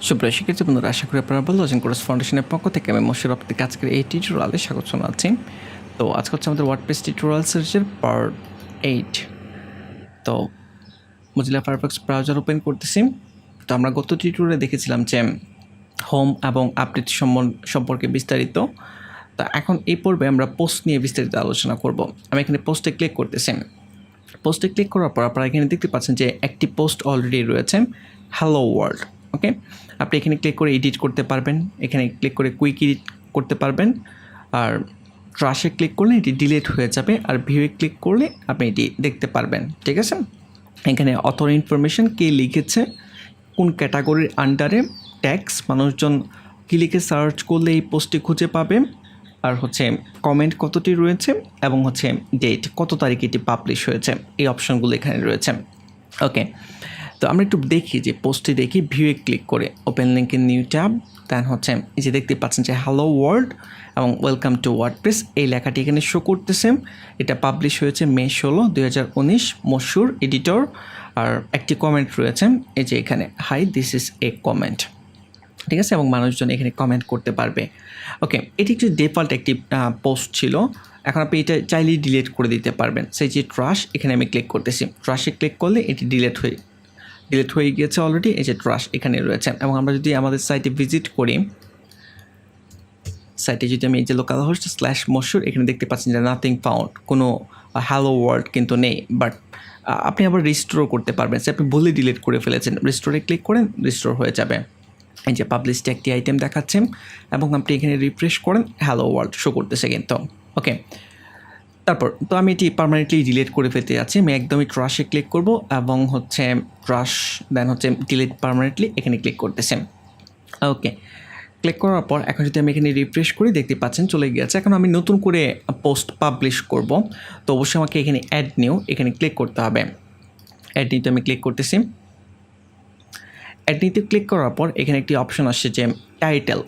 সুপ্রিয় শিক্ষার্থী বন্ধুরা, আশা করি আপনারা ভালো আছেন। কোর্স ফাউন্ডেশনের পক্ষ থেকে আমি মোশাররফ আপনাদেরকে আজকের এই টিউটোরিয়ালে স্বাগত জানাচ্ছি। তো আজকে হচ্ছে আমাদের ওয়ার্ডপ্রেস টিউটোরিয়াল সিরিজের পার্ট 8। তো মজিলা ফায়ারফক্স ব্রাউজার ওপেন করতেছি। তো আমরা গত টিউটোরিয়ালে দেখেছিলাম যে হোম এবং আপডেট সম্পর্কে বিস্তারিত। তো এখন এই পর্বে আমরা পোস্ট নিয়ে বিস্তারিত আলোচনা করব। আমি এখানে পোস্টে ক্লিক করতেছি। পোস্টে ক্লিক করার পর আপনারা এখানে দেখতে পাচ্ছেন যে একটি পোস্ট অলরেডি রয়েছে, হ্যালো ওয়ার্ল্ড। ওকে, আপনি এখানে ক্লিক করে এডিট করতে পারবেন, এখানে ক্লিক করে কুইক এডিট করতে পারবেন, আর ট্রাশে ক্লিক করলে এটি ডিলিট হয়ে যাবে, আর ভিউয়ে ক্লিক করলে আপনি এটি দেখতে পারবেন। ঠিক আছে, এখানে অথর ইনফরমেশন, কে লিখেছে, কোন ক্যাটাগরির আন্ডারে, ট্যাক্স, মানুষজন কী লিখে সার্চ করলে এই পোস্টটি খুঁজে পাবে, আর হচ্ছে কমেন্ট কতটি রয়েছে, এবং হচ্ছে ডেট, কত তারিখে এটি পাবলিশ হয়েছে, এই অপশনগুলো এখানে রয়েছে। ওকে, তো আমরা একটু দেখি যে পোস্টটি দেখি, ভিউয়ে ক্লিক করে open link in new tab, then হচ্ছে এই যে দেখতে পাচ্ছেন যে হ্যালো ওয়ার্ল্ড এবং ওয়েলকাম টু ওয়ার্ডপ্রেস, এই লেখাটি এখানে শো করতেছে। এটা পাবলিশ হয়েছে মে 16, 2019, মশুর এডিটর। আর একটি কমেন্ট রয়েছে, এই যে এখানে, hi this is a comment. ঠিক আছে, এবং মানুষজন এখানে কমেন্ট করতে পারবে। ওকে, এটি একটি ডিফল্ট একটি পোস্ট ছিল। এখন আপনি এটা চাইলেই ডিলিট করে দিতে পারবেন। সেই যে ট্রাশ, এখানে আমি ক্লিক করতেছি। ট্রাশে ক্লিক করলে এটি ডিলিট হয়ে গিয়েছে অলরেডি। এই যে ট্রাশ এখানে রয়েছে। এবং আমরা যদি আমাদের সাইটে ভিজিট করি, সাইটে যদি আমি এই যে লোকাল হোস্ট /মশুর, এখানে দেখতে পাচ্ছেন যে নাথিং ফাউন্ড, কোনো হ্যালো ওয়ার্ল্ড কিন্তু নেই। বাট আপনি আবার রিস্টোর করতে পারবেন। সে আপনি ভুলে ডিলিট করে ফেলেছেন, রিস্টোরে ক্লিক করেন, রিস্টোর হয়ে যাবে। এই যে পাবলিশড একটি আইটেম দেখাচ্ছে, এবং আপনি এখানে রিফ্রেশ করেন, হ্যালো ওয়ার্ল্ড শো করতেছে কিন্তু। ওকে, তারপর তো আমি এটি পার্মানেন্টলি ডিলিট করে ফেলতে যাচ্ছি। আমি একদমই ট্রাশে ক্লিক করব, এবং হচ্ছে ট্রাশ, দেন হচ্ছে ডিলিট পার্মানেন্টলি, এখানে ক্লিক করতেছে। ওকে, ক্লিক করার পর এখন যদি আমি এখানে রিফ্রেশ করি, দেখতে পাচ্ছেন চলে গিয়েছে। এখন আমি নতুন করে পোস্ট পাবলিশ করব, তো অবশ্যই আমাকে এখানে অ্যাড নিউ, এখানে ক্লিক করতে হবে। অ্যাড নিউতে আমি ক্লিক করতেছি। অ্যাড নিউতে ক্লিক করার পর এখানে একটি অপশন আসছে যে টাইটেল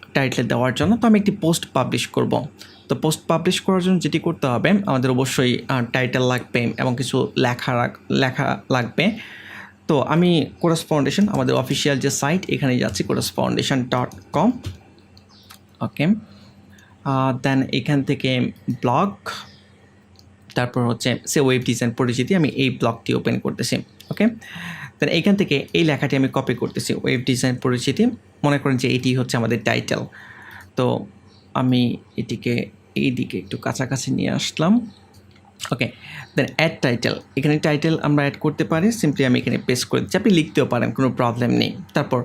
দেওয়ার জন্য। তো আমি একটি পোস্ট পাবলিশ করব। তো পোস্ট পাবলিশ করার জন্য যেটি করতে হবে, আমাদের অবশ্যই টাইটেল লাগবে এবং কিছু লেখা লাগবে। তো আমি কোরাস ফাউন্ডেশন, আমাদের অফিসিয়াল যে সাইট, এখানে যাচ্ছি korasfoundation.com। ওকে, দেন এখান থেকে ব্লগ, তারপর হচ্ছে সে ওয়েব ডিজাইন পরিচিতি, আমি এই ব্লগটি ওপেন করতেছি। ওকে, দেন এইখান থেকে এই লেখাটি আমি কপি করতেছি, ওয়েব ডিজাইন পরিচিতি। মনে করেন যে এটি হচ্ছে আমাদের টাইটেল। তো আমি এটিকে এই দিকে একটু কাছাকাছি নিয়ে আসলাম। ওকে, দেন অ্যাড টাইটেল, এখানে টাইটেল আমরা অ্যাড করতে পারি। সিম্পলি আমি এখানে পেস্ট করে দিচ্ছি, আপনি লিখতেও পারেন, কোনো প্রবলেম নেই। তারপর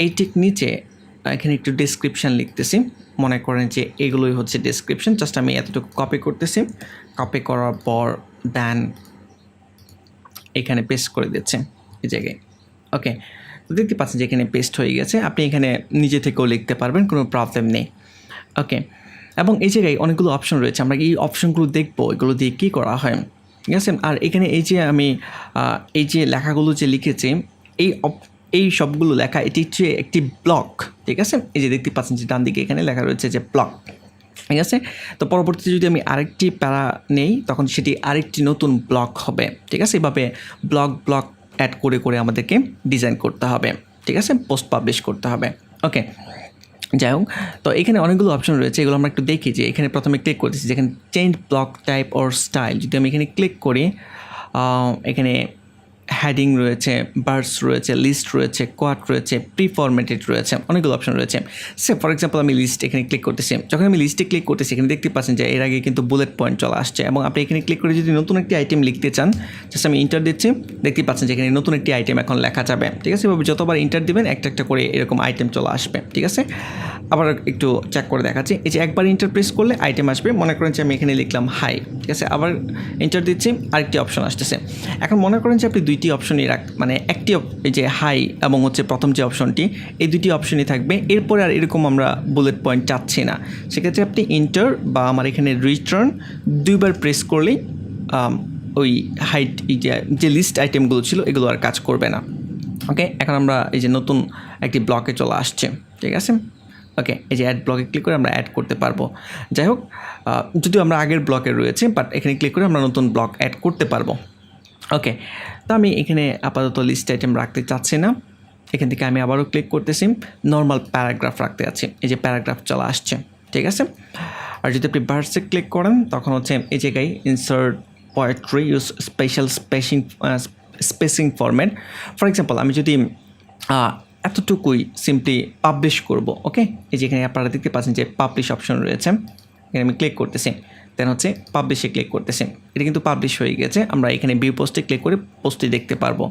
এইটির নিচে এখানে একটু ডেসক্রিপশান লিখতেছি। মনে করেন যে এগুলোই হচ্ছে ডেসক্রিপশান। জাস্ট আমি এতটুকু কপি করতেছি। কপি করার পর দেন এখানে পেস্ট করে দিচ্ছে এই জায়গায়। ওকে, দেখতে পাচ্ছেন যে এখানে পেস্ট হয়ে গেছে। আপনি এখানে নিজে থেকেও লিখতে পারবেন, কোনো প্রবলেম নেই। ওকে, এবং এই জায়গায় অনেকগুলো অপশন রয়েছে, আমরা এই অপশনগুলো দেখবো, এগুলো দিয়ে কী করা হয়। ঠিক আছে, আর এখানে এই যে আমি এই যে লেখাগুলো যে লিখেছি, এই সবগুলো লেখা, এটি হচ্ছে একটি ব্লক। ঠিক আছে, এই যে দেখতে পাচ্ছেন যে ডান দিকে এখানে লেখা রয়েছে যে ব্লক। ঠিক আছে, তো পরবর্তীতে যদি আমি আরেকটি প্যারা নেই, তখন সেটি আরেকটি নতুন ব্লক হবে। ঠিক আছে, এভাবে ব্লক অ্যাড করে করে আমাদেরকে ডিজাইন করতে হবে। ঠিক আছে, পোস্ট পাবলিশ করতে হবে। ওকে, যাই হোক, তো এখানে অনেকগুলো অপশন রয়েছে, এগুলো আমরা একটু দেখি। যে এখানে প্রথমে ক্লিক করতেছি, যেখানে change block type or style, যদি আমি এখানে ক্লিক করি, এখানে হেডিং রয়েছে, বার্ডস রয়েছে, লিস্ট রয়েছে, কোয়াট রয়েছে, প্রি ফরম্যাটেড রয়েছে, অনেকগুলো অপশন রয়েছে। সে ফর এক্সাম্পল আমি লিস্ট এখানে ক্লিক করতেছি। যখন আমি লিস্টে ক্লিক করতেছি, এখানে দেখতে পাচ্ছেন যে এর আগে কিন্তু বুলেট পয়েন্ট চলে আসছে, এবং আপনি এখানে ক্লিক করে যদি নতুন একটি আইটেম লিখতে চান, জাস্ট আমি ইন্টার দিচ্ছি, দেখতে পাচ্ছেন যে এখানে নতুন একটি আইটেম এখন লেখা যাবে। ঠিক আছে, এভাবে যতবার ইন্টার দিবেন একটা একটা করে এরকম আইটেম চলে আসবে। ঠিক আছে, আবার একটু চেক করে দেখাচ্ছি। এই যে একবার ইন্টার প্রেস করলে আইটেম আসবে। মনে করেন যে আমি এখানে লিখলাম হাই। ঠিক আছে, আবার ইন্টার দিচ্ছি, আরেকটি অপশন আসতেছে। এখন মনে করেন যে আপনি দুইটি অপশনই মানে একটি, এই যে হাই এবং হচ্ছে প্রথম যে অপশনটি, এই দুটি অপশনই থাকবে। এরপরে আর এরকম আমরা বুলেট পয়েন্ট চাচ্ছি না। সেক্ষেত্রে আপনি ইন্টার বা আমার এখানে রিটার্ন দুইবার প্রেস করলেই ওই হাইট, এই যে লিস্ট আইটেমগুলো ছিল, এগুলো আর কাজ করবে না। ওকে, এখন আমরা এই যে নতুন একটি ব্লকে চলে আসছে। ঠিক আছে, ওকে, এই যে অ্যাড ব্লকে ক্লিক করে আমরা অ্যাড করতে পারবো। যাই হোক, যদিও আমরা আগের ব্লকে রয়েছে, বাট এখানে ক্লিক করে আমরা নতুন ব্লক অ্যাড করতে পারবো। ওকে, তো আমি এখানে আপাতত লিস্ট আইটেম রাখতে চাচ্ছি না। এখান থেকে আমি আবারও ক্লিক করতেছি, নর্মাল প্যারাগ্রাফ রাখতে আছি, এই যে প্যারাগ্রাফ চলে আসছে, ঠিক আছে। আর যদি আপনি ভার্সে ক্লিক করেন তখন হচ্ছে এই জায়গায় insert poetry use special spacing format. For example আমি যদি এতটুকুই সিম্পলি পাবলিশ করব, ওকে, এই যেখানে আপনারা দেখতে পাচ্ছেন যে পাবলিশ অপশন রয়েছে, এখানে আমি ক্লিক করতেছি, দেন হচ্ছে পাবলিশে ক্লিক করতেছি, এটা কিন্তু পাবলিশ হয়ে গেছে। আমরা এখানে ভিউ পোস্টে ক্লিক করে পোস্টটি দেখতে পারবো।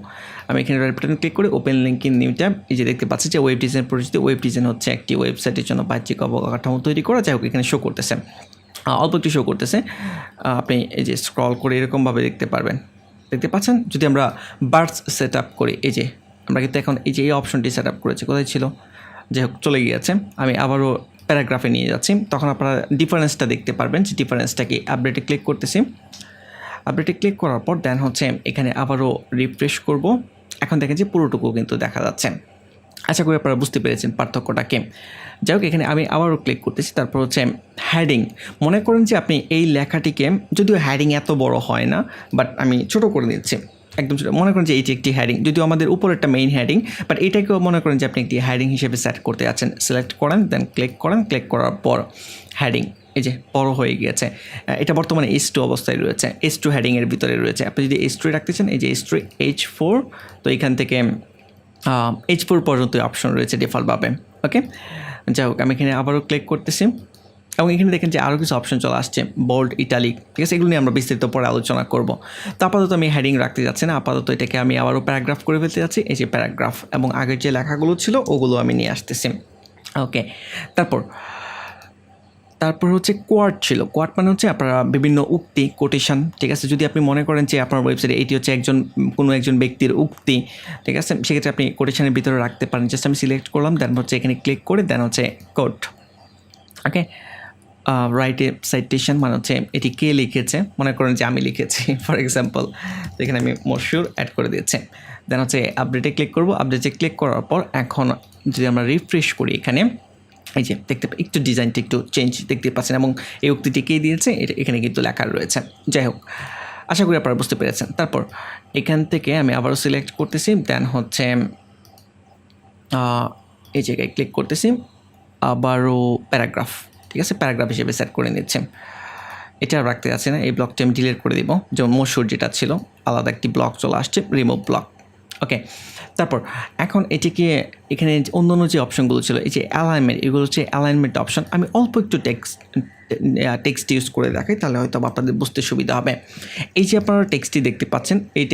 আমি এখানে রাইট বাটনে ক্লিক করে open link in new tab, এই যে দেখতে পাচ্ছি যে ওয়েব ডিজাইন পরিচিত। ওয়েব ডিজাইন হচ্ছে একটি ওয়েবসাইটের জন্য বাহ্যিক অবকাঠামো তৈরি করা, যাই হোক এখানে শো করতেছে, অল্প একটু শো করতেছে। আপনি এই যে স্ক্রল করে এরকমভাবে দেখতে পারবেন, দেখতে পাচ্ছেন। যদি আমরা বার্ডস সেট আপ করি, এই যে আমরা কিন্তু এখন এই যে এই অপশনটি সেট আপ করেছি, কোথায় ছিল, যাই হোক চলে গিয়েছে। আমি আবারও প্যারাগ্রাফে নিয়ে যাচ্ছি, তখন আপনারা ডিফারেন্সটা দেখতে পারবেন যে ডিফারেন্সটা কি। আপডেটে ক্লিক করতেছি, আপডেটে ক্লিক করার পর দেন হচ্ছে এখানে আবারও রিফ্রেশ করব। এখন দেখেন যে পুরোটুকু কিন্তু দেখা যাচ্ছে। আশা করি আপনারা বুঝতে পেরেছেন পার্থক্যটা কি। যাই হোক এখানে আমি আবারও ক্লিক করতেছি, তারপর হচ্ছে হ্যাডিং। মনে করেন যে আপনি এই লেখাটিকে, যদিও হ্যাডিং এত বড় হয় না, বাট আমি ছোটো করে দিচ্ছি, একদম ছোটো। মনে করেন যে এইটি একটি হ্যাডিং, যদিও আমাদের উপরেরটা মেইন হ্যাডিং, বাট এটাকেও মনে করেন যে আপনি একটি হ্যাডিং হিসেবে সেট করতে যাচ্ছেন। সিলেক্ট করেন, দেন ক্লিক করেন, ক্লিক করার পর হ্যাডিং, এই যে বড় হয়ে গিয়েছে। এটা বর্তমানে H2 অবস্থায় রয়েছে, H2 হ্যাডিংয়ের ভিতরে রয়েছে। আপনি যদি H3 রাখতে চান, এই যে H3 H4, তো এখান থেকে H4 পর্যন্ত অপশন রয়েছে ডিফল্টভাবে, ওকে। যাই হোক আমি এখানে আবারও ক্লিক করতেছি, এবং এখানে দেখেন যে আরও কিছু অপশন চলে আসছে, বোল্ড, ইটালিক, ঠিক আছে। এগুলো নিয়ে আমরা বিস্তারিত পরে আলোচনা করব। তো আপাতত আমি হেডিং রাখতে যাচ্ছি না, আপাতত এটাকে আমি আবারও প্যারাগ্রাফ করে ফেলতে যাচ্ছি। এই যে প্যারাগ্রাফ, এবং আগের যে লেখাগুলো ছিল ওগুলো আমি নিয়ে আসতেছি, ওকে। তারপর হচ্ছে কোয়ার্ট ছিল। কোয়ার্ট মানে হচ্ছে আপনারা বিভিন্ন উক্তি, কোটেশন, ঠিক আছে। যদি আপনি মনে করেন যে আপনার ওয়েবসাইটে এটি হচ্ছে কোনো একজন ব্যক্তির উক্তি, ঠিক আছে, সেক্ষেত্রে আপনি কোটেশনের ভিতরে রাখতে পারেন। জাস্ট আমি সিলেক্ট করলাম, দেন হচ্ছে এখানে ক্লিক করে দেন হচ্ছে quote, okay. Write a citation মানে হচ্ছে এটি কে লিখেছে, মনে করেন যে আমি লিখেছি ফর এক্সাম্পল, তো এখানে আমি মশহুর অ্যাড করে দিয়েছি। দেন হচ্ছে আপডেটে ক্লিক করব। আপডেটে ক্লিক করার পর এখন যদি আমরা রিফ্রেশ করি, এখানে এই যে দেখতে একটু ডিজাইনটা একটু চেঞ্জ দেখতে পাচ্ছেন, এবং এই উক্তিটি কে দিয়েছে এটা এখানে কিন্তু লেখা রয়েছে। যাই হোক আশা করি আপনারা বুঝতে পেরেছেন। তারপর এখান থেকে আমি আবারও সিলেক্ট করতেছি, দেন হচ্ছে এই জায়গায় ক্লিক করতেছি, আবারও প্যারাগ্রাফ, ঠিক আছে, প্যারাগ্রাফ হিসেবে সেট করে নিচ্ছে। এটা রাখতে আছে না, এই ব্লকটি আমি ডিলিট করে দিব। যেমন মশহুর যেটা ছিল, আলাদা একটি ব্লক চলে আসছে, রিমুভ ব্লক, ওকে। তারপর এখন এটিকে এখানে অন্যান্য যে অপশনগুলো ছিল, এই যে অ্যালাইনমেন্ট, এগুলো হচ্ছে অ্যালাইনমেন্ট অপশন। আমি অল্প একটু টেক্সট ইউজ করে দেখাই, তাহলে হয়তো আপনাদের বুঝতে সুবিধা হবে। এই যে আপনারা টেক্সটটি দেখতে পাচ্ছেন, এই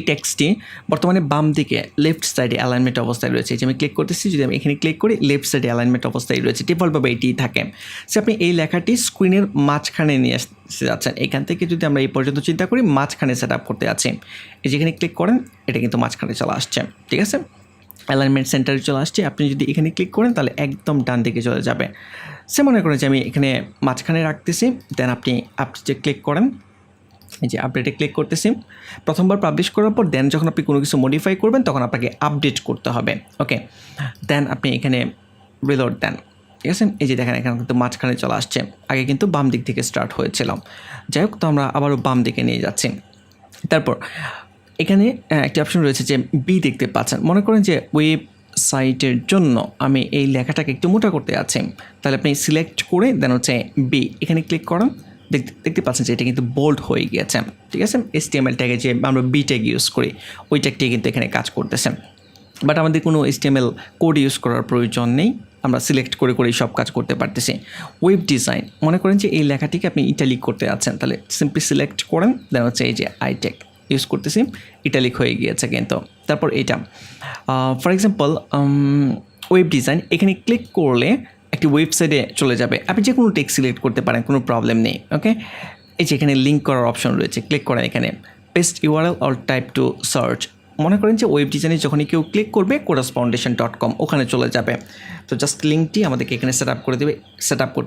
টেক্সটটি বর্তমানে বাম দিকে লেফট সাইডে অ্যালাইনমেন্ট অবস্থায় রয়েছে। যে আমি ক্লিক করতেছি, যদি আমি এখানে ক্লিক করি, লেফট সাইডে অ্যালাইনমেন্ট অবস্থায় রয়েছে, ডিফল্টভাবে এটিই থাকে। সে আপনি এই লেখাটি স্ক্রিনের মাঝখানে নিয়ে আসতে যাচ্ছেন, এখান থেকে যদি আমরা এই পর্যন্ত চিন্তা করি, মাঝখানে সেট আপ করতে আছি, এই যেখানে ক্লিক করেন এটা কিন্তু মাঝখানে চলে আসছে, ঠিক আছে, অ্যালাইনমেন্ট সেন্টারে চলে আসছে। আপনি যদি এখানে ক্লিক করেন তাহলে একদম ডান দিকে চলে যাবে। সে মনে করেন যে আমি এখানে মাঝখানে রাখতেছি, দেন আপনি যে ক্লিক করেন, এই যে আপডেটে ক্লিক করতেছি। প্রথমবার পাবলিশ করার পর দেন যখন আপনি কোনো কিছু মডিফাই করবেন তখন আপনাকে আপডেট করতে হবে, ওকে। দেন আপনি এখানে রিলোড দেন, ঠিক আছে। এই যে দেখেন এখানে কিন্তু মাঝখানে চলে আসছে, আগে কিন্তু বাম দিক থেকে স্টার্ট হয়েছিল। যাই হোক, তো আমরা আবারও বাম দিকে নিয়ে যাচ্ছি। তারপর এখানে একটি অপশন রয়েছে যে বি দেখতে পাচ্ছেন। মনে করেন যে ওয়েবসাইটের জন্য আমি এই লেখাটাকে একটু মোটা করতে যাচ্ছি, তাহলে আপনি সিলেক্ট করে দেন হচ্ছে বি, এখানে ক্লিক করেন। দেখতে পাচ্ছেন যে এটা কিন্তু বোল্ড হয়ে গিয়েছে, ঠিক আছে। HTML ট্যাগে যে আমরা বি ট্যাগ ইউজ করি, ওই ট্যাগটি কিন্তু এখানে কাজ করতেছে, বাট আমাদের কোনো HTML কোড ইউজ করার প্রয়োজন নেই, আমরা সিলেক্ট করে সব কাজ করতে পারতেছি। ওয়েব ডিজাইন, মনে করেন যে এই লেখাটিকে আপনি ইটালিক করতে যাচ্ছেন, তাহলে সিম্পলি সিলেক্ট করেন, দেন হচ্ছে এই যে আই ট্যাগ ইউজ করতেছি, ইটালিক হয়ে গিয়েছে কিন্তু। তারপর এটা ফর এক্সাম্পল ওয়েব ডিজাইন, এখানে ক্লিক করলে একটি ওয়েবসাইটে চলে যাবে, আপনি যে কোনো টেক্সট সিলেক্ট করতে পারেন, কোনো প্রবলেম নেই, ওকে। এই যে এখানে লিঙ্ক করার অপশন রয়েছে, ক্লিক করেন এখানে, paste URL or type to search. মনে করেন যে ওয়েব ডিজাইনে যখনই কেউ ক্লিক করবে courasfoundation.com ওখানে চলে যাবে। তো জাস্ট লিঙ্কটি আমাদেরকে এখানে সেট আপ করতে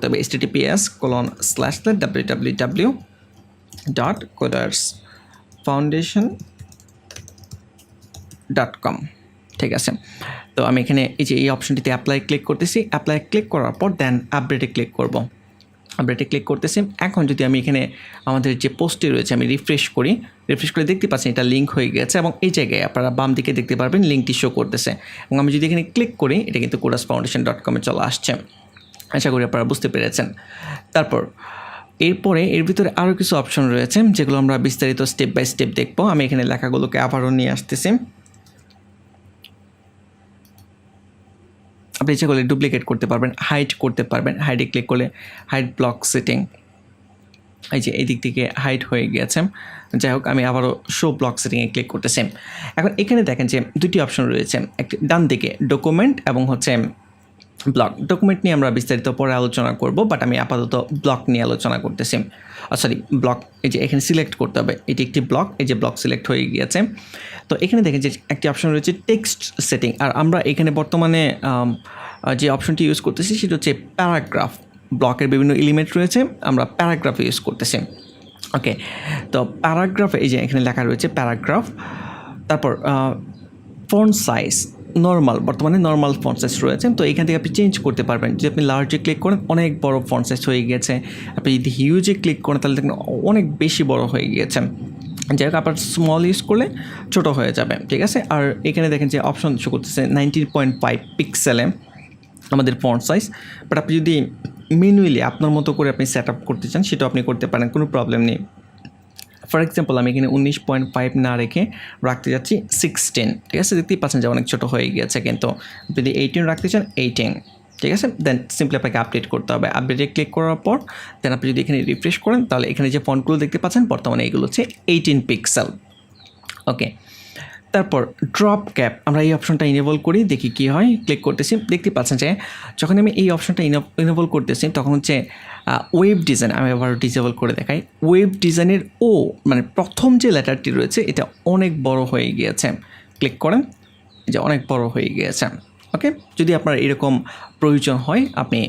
হবে https://www.courasfoundation.com, ঠিক আছে। তো আমি এখানে এই যে এই অপশনটিতে অ্যাপ্লাই ক্লিক করতেছি, অ্যাপ্লাই ক্লিক করার পর দেন আপডেটে ক্লিক করব। আমরা এটা ক্লিক করতেছি। এখন যদি আমি এখানে আমাদের যে পোস্টটি রয়েছে আমি রিফ্রেশ করে দেখতে পাচ্ছেন এটা লিঙ্ক হয়ে গেছে এবং এই জায়গায় আপনারা বাম দিকে দেখতে পারবেন লিঙ্কটি শো করতেছে এবং আমি যদি এখানে ক্লিক করি এটা কিন্তু kodasfoundation.com চলে আসছে। আশা করি আপনারা বুঝতে পেরেছেন। তারপর এরপরে এর ভিতরে আরও কিছু অপশন রয়েছে যেগুলো আমরা বিস্তারিত স্টেপ বাই স্টেপ দেখব। আমি এখানে লেখাগুলোকে আবারও নিয়ে আসতেছি। আপনি ইচ্ছা করলে ডুপ্লিকেট করতে পারবেন, হাইড করতে পারবেন। হাইডে ক্লিক করলে হাইড ব্লক সেটিং, এই যে এই দিক থেকে হাইড হয়ে গিয়েছে। যাই হোক আমি আবারও শো ব্লক সেটিংয়ে ক্লিক করতেছি। এখন এখানে দেখেন যে দুটি অপশন রয়েছে, একটি ডান দিকে ডকুমেন্ট এবং হচ্ছে ব্লক। ডকুমেন্ট নিয়ে আমরা বিস্তারিত পরে আলোচনা করব, বাট আমি আপাতত ব্লক নিয়ে আলোচনা করতেছি। সরি ব্লক, এই যে এখানে সিলেক্ট করতে হবে, এটি একটি ব্লক, এই যে ব্লক সিলেক্ট হয়ে গিয়েছে। তো এখানে দেখেন যে একটি অপশন রয়েছে টেক্সট সেটিং, আর আমরা এখানে বর্তমানে যে অপশনটি ইউজ করতেছি সেটা হচ্ছে প্যারাগ্রাফ। ব্লকের বিভিন্ন এলিমেন্ট রয়েছে, আমরা প্যারাগ্রাফ ইউজ করতেছি। ওকে, তো প্যারাগ্রাফে এই যে এখানে লেখা রয়েছে প্যারাগ্রাফ। তারপর ফন্ট সাইজ নর্মাল, বর্তমানে নর্মাল ফন্ট সাইজ রয়েছে, তো এখান থেকে আপনি চেঞ্জ করতে পারবেন। যদি আপনি লার্জে ক্লিক করেন অনেক বড় ফন্ট সাইজ হয়ে গিয়েছে, আপনি যদি হিউজে ক্লিক করেন তাহলে দেখেন অনেক বেশি বড় হয়ে গিয়েছে। যাই হোক আপনার স্মল ইউজ করলে ছোটো হয়ে যাবে, ঠিক আছে। আর এখানে দেখেন যে অপশন শো করতেছে 19.5 পিক্সেলে আমাদের ফন্ট সাইজ, বাট আপনি যদি ম্যানুয়ালি আপনার মতো করে আপনি সেট আপ করতে চান সেটাও আপনি করতে পারেন, কোনো প্রবলেম নেই। ফর এক্সাম্পল আমি এখানে 19.5 না রেখে রাখতে যাচ্ছি 16, ঠিক আছে। দেখতেই পাচ্ছেন যে অনেক ছোটো হয়ে গিয়েছে, কিন্তু যদি 18 রাখতে চান 18, ঠিক আছে। দেন সিম্পলি আপনাকে আপডেট করতে হবে। আপডেটে ক্লিক করার পর দেন আপনি যদি এখানে রিফ্রেশ করেন তাহলে এখানে যে ফন্টগুলো দেখতে পাচ্ছেন বর্তমানে এগুলো হচ্ছে 18 পিক্সেল। ওকে, তারপর ড্রপ ক্যাপ আমরা এই অপশনটা ইনেবল করি, দেখি কী হয়। ক্লিক করতেছি, দেখতে পাচ্ছেন যে যখন আমি এই অপশনটা ইনেবল করতেছি তখন হচ্ছে ওয়েব ডিজাইন, আমি আবার ডিসেবল করে দেখাই। ওয়েব ডিজাইনের মানে প্রথম যে লেটারটি রয়েছে এটা অনেক বড় হয়ে গিয়েছে। ক্লিক করেন, যে অনেক বড় হয়ে গিয়েছে। ওকে, যদি আপনার এরকম প্রয়োজন হয় আপনি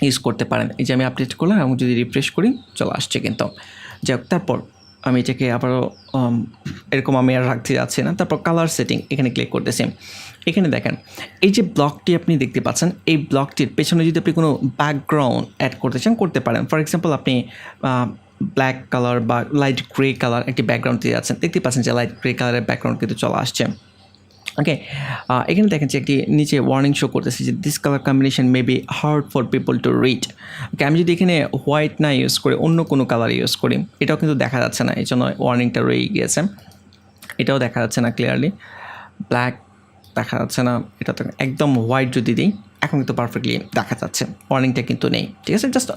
ইউজ করতে পারেন। এই যে আমি আপডেট করলাম এবং যদি রিফ্রেশ করি চলে আসছে কিন্তু। যাই হোক, তারপর আমি এটাকে আবারও এরকম আমি আর রাখতে যাচ্ছি না। তারপর কালার সেটিং এখানে ক্লিক করতেছি। এখানে দেখেন এই যে ব্লকটি আপনি দেখতে পাচ্ছেন, এই ব্লকটির পেছনে যদি আপনি কোনো ব্যাকগ্রাউন্ড অ্যাড করতে চান করতে পারেন। ফর এক্সাম্পল আপনি ব্ল্যাক কালার বা লাইট গ্রে কালার একটি ব্যাকগ্রাউন্ড দিয়ে যাচ্ছেন, দেখতে পাচ্ছেন যে লাইট গ্রে কালারের ব্যাকগ্রাউন্ড কিন্তু চলে আসছে। ওকে, এখানে দেখেন যে একটি নিচে ওয়ার্নিং শো করতেছে যে this colour combination may be hard for people to read. Okay, আমি যদি এখানে হোয়াইট না ইউজ করে অন্য কোনো কালার ইউজ করি এটাও কিন্তু দেখা যাচ্ছে না, এই জন্য ওয়ার্নিংটা রয়ে গিয়েছে। এটাও দেখা যাচ্ছে না ক্লিয়ারলি, ব্ল্যাক দেখা যাচ্ছে না, এটা তো একদম হোয়াইট যদি দিই এখন কিন্তু পারফেক্টলি দেখা যাচ্ছে, ওয়ার্নিংটা কিন্তু নেই, ঠিক আছে। জাস্ট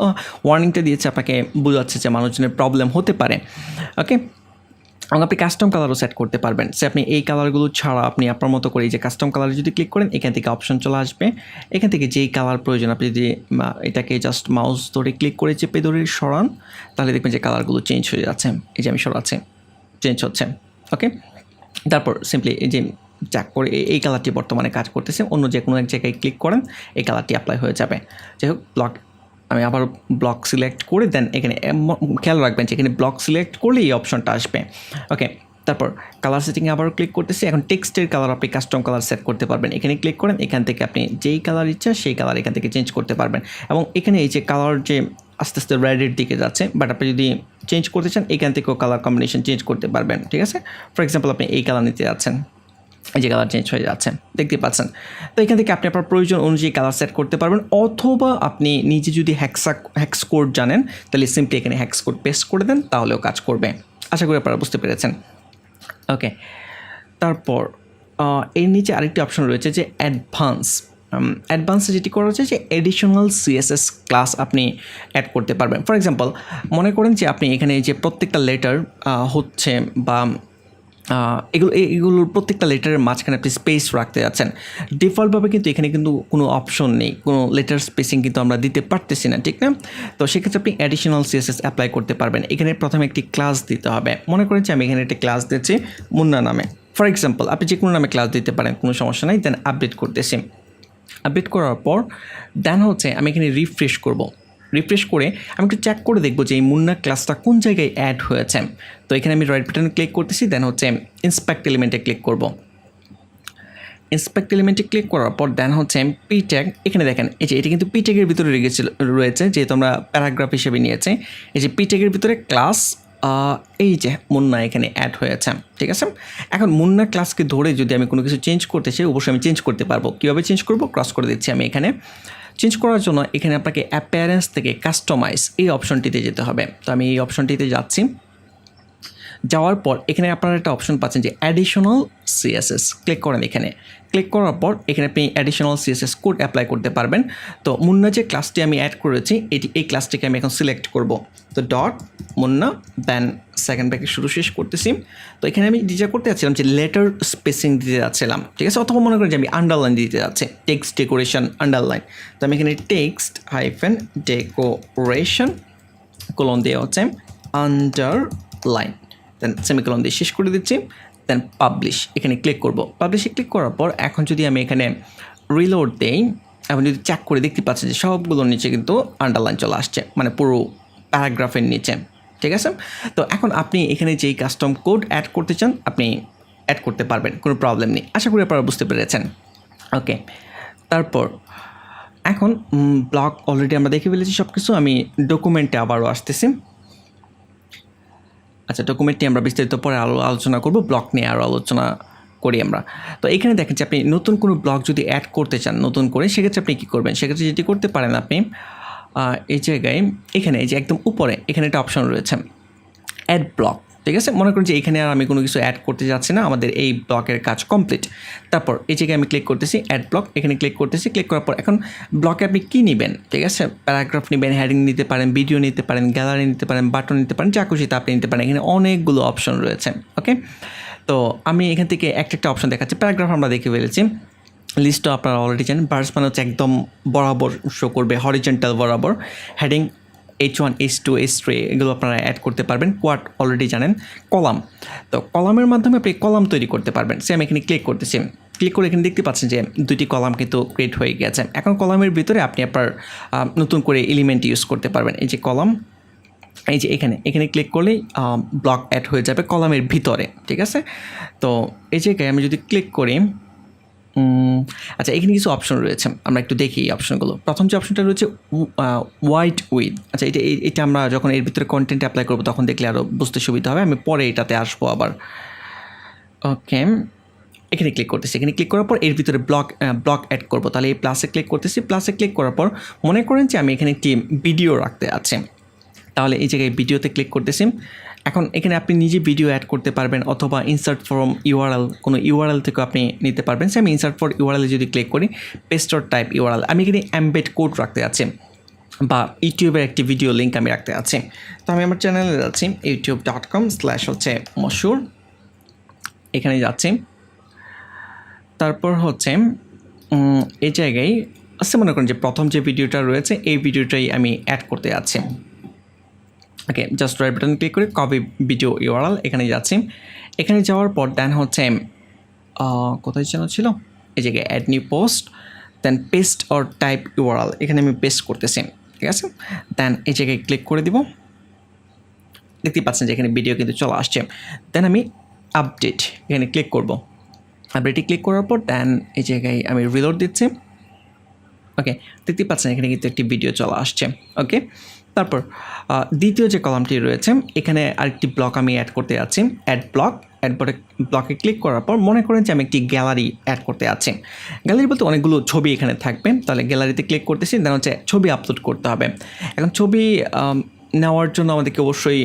ওয়ার্নিংটা দিয়েছে আপনাকে বোঝাচ্ছে যে মানুষজনের প্রবলেম হতে পারে। ওকে, এবং আপনি কাস্টম কালারও সেট করতে পারবেন, সে আপনি এই কালারগুলো ছাড়া আপনি আপনার মতো করে এই যে কাস্টম কালারে যদি ক্লিক করেন এখান থেকে অপশন চলে আসবে। এখান থেকে যেই কালার প্রয়োজন আপনি যদি এটাকে জাস্ট মাউস ধরে ক্লিক করে চেপে ধরে সরান তাহলে দেখবেন যে কালারগুলো চেঞ্জ হয়ে যাচ্ছে। এই যে আমি সরাচ্ছি, চেঞ্জ হচ্ছে। ওকে, তারপর সিম্পলি এই যে চেক করে এই কালারটি বর্তমানে কাজ করতেছে, অন্য যে কোনো এক জায়গায় ক্লিক করেন এই কালারটি অ্যাপ্লাই হয়ে যাবে। যাই হোক, ব্লক আমি আবার ব্লক সিলেক্ট করে দেন এখানে খেয়াল রাখবেন যে এখানে ব্লক সিলেক্ট করলে এই অপশনটা আসবে। ওকে, তারপর কালার সেটিংয়ে আবার ক্লিক করতেছি। এখন টেক্সটের কালার আপনি কাস্টম কালার সেট করতে পারবেন, এখানে ক্লিক করেন, এখান থেকে আপনি যেই কালার ইচ্ছা সেই কালার এখান থেকে চেঞ্জ করতে পারবেন। এবং এখানে এই যে কালার যে আস্তে আস্তে রেডের দিকে যাচ্ছে, বাট আপনি যদি চেঞ্জ করতে চান এখান থেকেও কালার কম্বিনেশন চেঞ্জ করতে পারবেন, ঠিক আছে। ফর এক্সাম্পল আপনি এই কালার নিতে যাচ্ছেন, এই যে কালার চেঞ্জ হয়ে যাচ্ছে দেখতে পাচ্ছেন। তো এখান থেকে আপনি আপনার প্রয়োজন অনুযায়ী কালার সেট করতে পারবেন, অথবা আপনি নিজে যদি হ্যাক্স কোড জানেন তাহলে সিম্পলি এখানে হ্যাক্স কোড পেস্ট করে দেন তাহলেও কাজ করবে। আশা করি আপনারা বুঝতে পেরেছেন। ওকে, তারপর এর নিচে আরেকটি অপশন রয়েছে যে অ্যাডভান্সে যেটি করা হচ্ছে যে এডিশনাল সিএসএস ক্লাস আপনি অ্যাড করতে পারবেন। ফর এক্সাম্পল মনে করেন যে আপনি এখানে যে প্রত্যেকটা লেটার হচ্ছে বা এগুলোর প্রত্যেকটা লেটারের মাঝখানে আপনি স্পেস রাখতে যাচ্ছেন, ডিফল্টভাবে কিন্তু এখানে কিন্তু কোনো অপশন নেই, কোনো লেটার স্পেসিং কিন্তু আমরা দিতে পারতেছি না, ঠিক না। তো সেক্ষেত্রে আপনি অ্যাডিশনাল সিএসএস অ্যাপ্লাই করতে পারবেন। এখানে প্রথমে একটি ক্লাস দিতে হবে। মনে করেন যে আমি এখানে একটি ক্লাস দিচ্ছি মুন্না নামে, ফর এক্সাম্পল আপনি যে কোনো নামে ক্লাস দিতে পারেন, কোনো সমস্যা নাই। দেন আপডেট করতেছি, আপডেট করার পর দেন হচ্ছে আমি এখানে রিফ্রেশ করব। রিফ্রেশ করে আমি একটু চেক করে দেখবো যে এই মুন্না ক্লাসটা কোন জায়গায় অ্যাড হয়েছে। তো এখানে আমি রাইট বাটনে ক্লিক করতেছি, দেন হচ্ছে ইন্সপেক্ট এলিমেন্টে ক্লিক করব। ইন্সপেক্ট এলিমেন্টে ক্লিক করার পর দেন হচ্ছে পি ট্যাগ, এখানে দেখেন এই যে এটা কিন্তু পি ট্যাগের ভিতরে রয়েছে, যেহেতু আমরা প্যারাগ্রাফ হিসেবে নিয়েছি। এই যে পি ট্যাগের ভিতরে ক্লাস এই যে মুন্না এখানে অ্যাড হয়েছে, ঠিক আছে। এখন মুন্না ক্লাসকে ধরে যদি আমি কোনো কিছু চেঞ্জ করতে চাই, অবশ্যই আমি চেঞ্জ করতে পারবো। কীভাবে চেঞ্জ করবো? ক্রস করে দিচ্ছি আমি এখানে। চেঞ্জ করার জন্য এখানে আপনাকে অ্যাপিয়ারেন্স থেকে কাস্টমাইজ এই অপশনটিতে যেতে হবে। তো আমি এই অপশনটিতে যাচ্ছি। যাওয়ার পর এখানে আপনারা একটা অপশন পাচ্ছেন যে অ্যাডিশনাল সিএসএস, ক্লিক করেন এখানে। ক্লিক করার পর এখানে আপনি অ্যাডিশনাল সিএসএস কোড অ্যাপ্লাই করতে পারবেন। তো মুন্না যে ক্লাসটি আমি অ্যাড করেছি এই ক্লাসটিকে আমি এখন সিলেক্ট করব। তো dot Munna, then second bracket শুরু শেষ করতেছি। তো এখানে আমি যেটা করতে যাচ্ছিলাম যে লেটার স্পেসিং দিতে যাচ্ছিলাম, ঠিক আছে। অথবা মনে করেন যে আমি আন্ডারলাইন দিতে যাচ্ছি, টেক্সট ডেকোরেশন আন্ডারলাইন। তো আমি এখানে টেক্সট হাইফেন ডেকোরেশন কোলন দিয়ে হচ্ছে আন্ডারলাইন, দেন সেমিকোলন দিয়ে শেষ করে দিচ্ছি। দেন পাবলিশ, এখানে ক্লিক করব। পাবলিশে ক্লিক করার পর এখন যদি আমি এখানে রিলোড দেই, এখন যদি চেক করে দেখতে পাচ্ছেন যে সবগুলোর নিচে কিন্তু আন্ডারলাইন চলে আসছে, মানে পুরো প্যারাগ্রাফের নিচে, ঠিক আছে। তো এখন আপনি এখানে যেই কাস্টম কোড অ্যাড করতে চান আপনি অ্যাড করতে পারবেন, কোনো প্রবলেম নেই। আশা করি আপনারা বুঝতে পেরেছেন। ওকে, তারপর এখন ব্লক অলরেডি আমরা দেখে ফেলেছি সব কিছু। আমি ডকুমেন্টে আবারও আসতেছি। আচ্ছা, ডকুমেন্টটি আমরা বিস্তারিত পরে আলোচনা করব, ব্লক নিয়ে আরও আলোচনা করি আমরা। তো এখানে দেখেন যে আপনি নতুন কোনো ব্লক যদি অ্যাড করতে চান নতুন করে, সেক্ষেত্রে আপনি কী করবেন? সেক্ষেত্রে যেটি করতে পারেন আপনি এই জায়গায় এখানে এই যে একদম উপরে এখানে একটা অপশন রয়েছে অ্যাড ব্লক, ঠিক আছে। মনে করুন যে এখানে আর আমি কোনো কিছু অ্যাড করতে যাচ্ছি না, আমাদের এই ব্লকের কাজ কমপ্লিট। তারপর এই জায়গায় আমি ক্লিক করতেছি অ্যাড ব্লক, এখানে ক্লিক করতেছি। ক্লিক করার পর এখন ব্লকে আপনি কী নেবেন, ঠিক আছে। প্যারাগ্রাফ নেবেন, হেডিং নিতে পারেন, ভিডিও নিতে পারেন, গ্যালারি নিতে পারেন, বাটন নিতে পারেন, যা খুশি তা আপনি নিতে পারেন। এখানে অনেকগুলো অপশন রয়েছে। ওকে, তো আমি এখান থেকে একটা অপশন দেখাচ্ছি। প্যারাগ্রাফ আমরা দেখে ফেলেছি, লিস্টও আপনারা অলরেডি জানেন। বার্স মানে হচ্ছে একদম বরাবর শো করবে, হরিজেন্টাল বরাবর। হেডিং H1, H2, H3 এগুলো আপনারা অ্যাড করতে পারবেন। কোয়াড অলরেডি জানেন। কলাম, তো কলামের মাধ্যমে আপনি কলাম তৈরি করতে পারবেন। সে আমি এখানে ক্লিক করতেছি। ক্লিক করে এখানে দেখতে পাচ্ছেন যে দুটি কলাম কিন্তু ক্রিয়েট হয়ে গেছে। এখন কলামের ভিতরে আপনি আপনার নতুন করে এলিমেন্ট ইউজ করতে পারবেন। এই যে কলাম, এই যে এখানে ক্লিক করলেই ব্লক অ্যাড হয়ে যাবে কলামের ভিতরে, ঠিক আছে। তো এই জায়গায় আমি যদি ক্লিক করি, আচ্ছা এখানে কিছু অপশন রয়েছে, আমরা একটু দেখি এই অপশনগুলো। প্রথম যে অপশনটা রয়েছে হোয়াইট উইথ, আচ্ছা এটা আমরা যখন এর ভিতরে কন্টেন্ট অ্যাপ্লাই করবো তখন দেখলে আরও বুঝতে সুবিধা হবে। আমি পরে এটাতে আসবো আবার। ওকে, এখানে ক্লিক করতেছি। এখানে ক্লিক করার পর এর ভিতরে ব্লক অ্যাড করবো, তাহলে এই প্লাসে ক্লিক করতেছি। প্লাসে ক্লিক করার পর মনে করেন যে আমি এখানে একটি ভিডিও রাখতে আছে, তাহলে এই জায়গায় ভিডিওতে ক্লিক করতেছি। এখন এখানে আপনি নিজে ভিডিও অ্যাড করতে পারবেন অথবা ইনসার্ট ফ্রম ইউআরএল, কোনো ইউআরএল থেকে আপনি নিতে পারবেন। সে আমি ইনসার্ট ফর ইউআরএলে যদি ক্লিক করি, পেস্ট অর টাইপ ইউআরএল, আমি এখানে এমবেড কোড রাখতে আছি বা ইউটিউবের একটি ভিডিও লিঙ্ক আমি রাখতে আছি। তো আমি আমার চ্যানেলে যাচ্ছি, youtube.com/মশুর, এখানে যাচ্ছি। তারপর হচ্ছে এই জায়গায় আচ্ছা মনে করেন যে প্রথম যে ভিডিওটা রয়েছে এই ভিডিওটাই আমি অ্যাড করতে যাচ্ছি। ওকে, জাস্ট রাইট বাটন ক্লিক করে কপি ভিডিও ইউআরএল, এখানে যাচ্ছি। এখানে যাওয়ার পর দেন হচ্ছে কোথায় যেন ছিল, এই জায়গায় add new post, then paste or type URL, এখানে আমি পেস্ট করতেছি, ঠিক আছে। দেন এই জায়গায় ক্লিক করে দিব, দেখতে পাচ্ছেন যে এখানে ভিডিও কিন্তু চলে আসছে। দেন আমি আপডেট এখানে ক্লিক করব। আপডেটে ক্লিক করার পর দেন এই জায়গায় আমি রিলোড দিচ্ছি। ওকে, দেখতে পাচ্ছেন এখানে কিন্তু একটি ভিডিও চলে আসছে। ওকে, তারপর দ্বিতীয় যে কলামটি রয়েছে এখানে আরেকটি ব্লক আমি অ্যাড করতে যাচ্ছি, অ্যাড ব্লক। ব্লকে ক্লিক করার পর মনে করেন যে আমি একটি গ্যালারি অ্যাড করতে যাচ্ছি। গ্যালারি বলতে অনেকগুলো ছবি এখানে থাকবে, তাহলে গ্যালারিতে ক্লিক করতেছি। দেন হচ্ছে ছবি আপলোড করতে হবে। এখন ছবি নেওয়ার জন্য আমাদেরকে অবশ্যই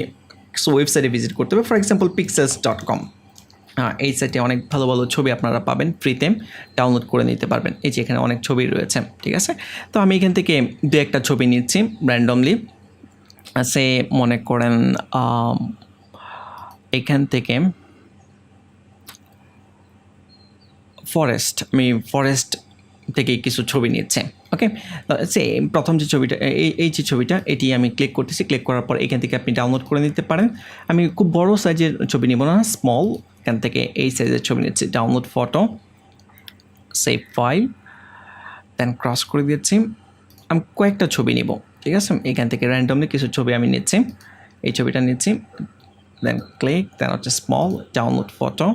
ওয়েবসাইটে ভিজিট করতে হবে, ফর এক্সাম্পল pixels.com। এই সাইটে অনেক ভালো ভালো ছবি আপনারা পাবেন, ফ্রিতে ডাউনলোড করে নিতে পারবেন। এই যে এখানে অনেক ছবি রয়েছে, ঠিক আছে। তো আমি এখান থেকে দু একটা ছবি নিচ্ছি র্যান্ডমলি। সে মনে করেন এখান থেকে আমি ফরেস্ট থেকে কিছু ছবি নিচ্ছে। ওকে, সে প্রথম যে ছবিটা এই যে ছবিটা এটি আমি ক্লিক করতেছি। ক্লিক করার পর এখান থেকে আপনি ডাউনলোড করে নিতে পারেন। আমি খুব বড় সাইজের ছবি নিব না, স্মল, এখান থেকে এই সাইজের ছবি নিচ্ছি। Download photo, save file, then cross করে দিচ্ছি। আমি কয়েকটা ছবি নিব, ঠিক আছে। এখান থেকে র্যান্ডমলি কিছু ছবি আমি নিচ্ছি, এই ছবিটা নিচ্ছি। দেন ক্লিক, দেন হচ্ছে small, download photo,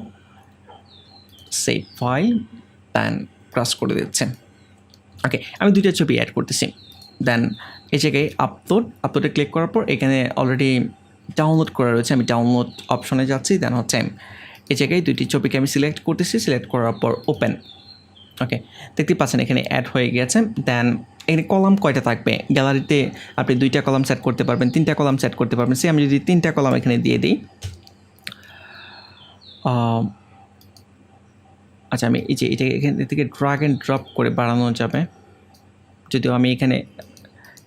save file, then cross করে দিচ্ছেন। ওকে, আমি দুইটা ছবি অ্যাড করতেছি। দেন এই জায়গায় আপলোডে ক্লিক করার পর এখানে অলরেডি ডাউনলোড করা রয়েছে, আমি ডাউনলোড অপশনে যাচ্ছি। দেন হচ্ছে এই জায়গায় দুইটি ছবিকে আমি সিলেক্ট করতেছি, সিলেক্ট করার পর ওপেন। ওকে, দেখতে পাচ্ছেন এখানে অ্যাড হয়ে গেছে। দেন এখানে কলাম কয়টা থাকবে, গ্যালারিতে আপনি 2টা কলাম সেট করতে পারবেন, 3টা কলাম সেট করতে পারবেন। সে আমি যদি 3টা কলাম এখানে দিয়ে দিই, আচ্ছা আমি এই যে এটা এখান থেকে ড্রাগ অ্যান্ড ড্রপ করে বাড়ানো যাবে, যদিও আমি এখানে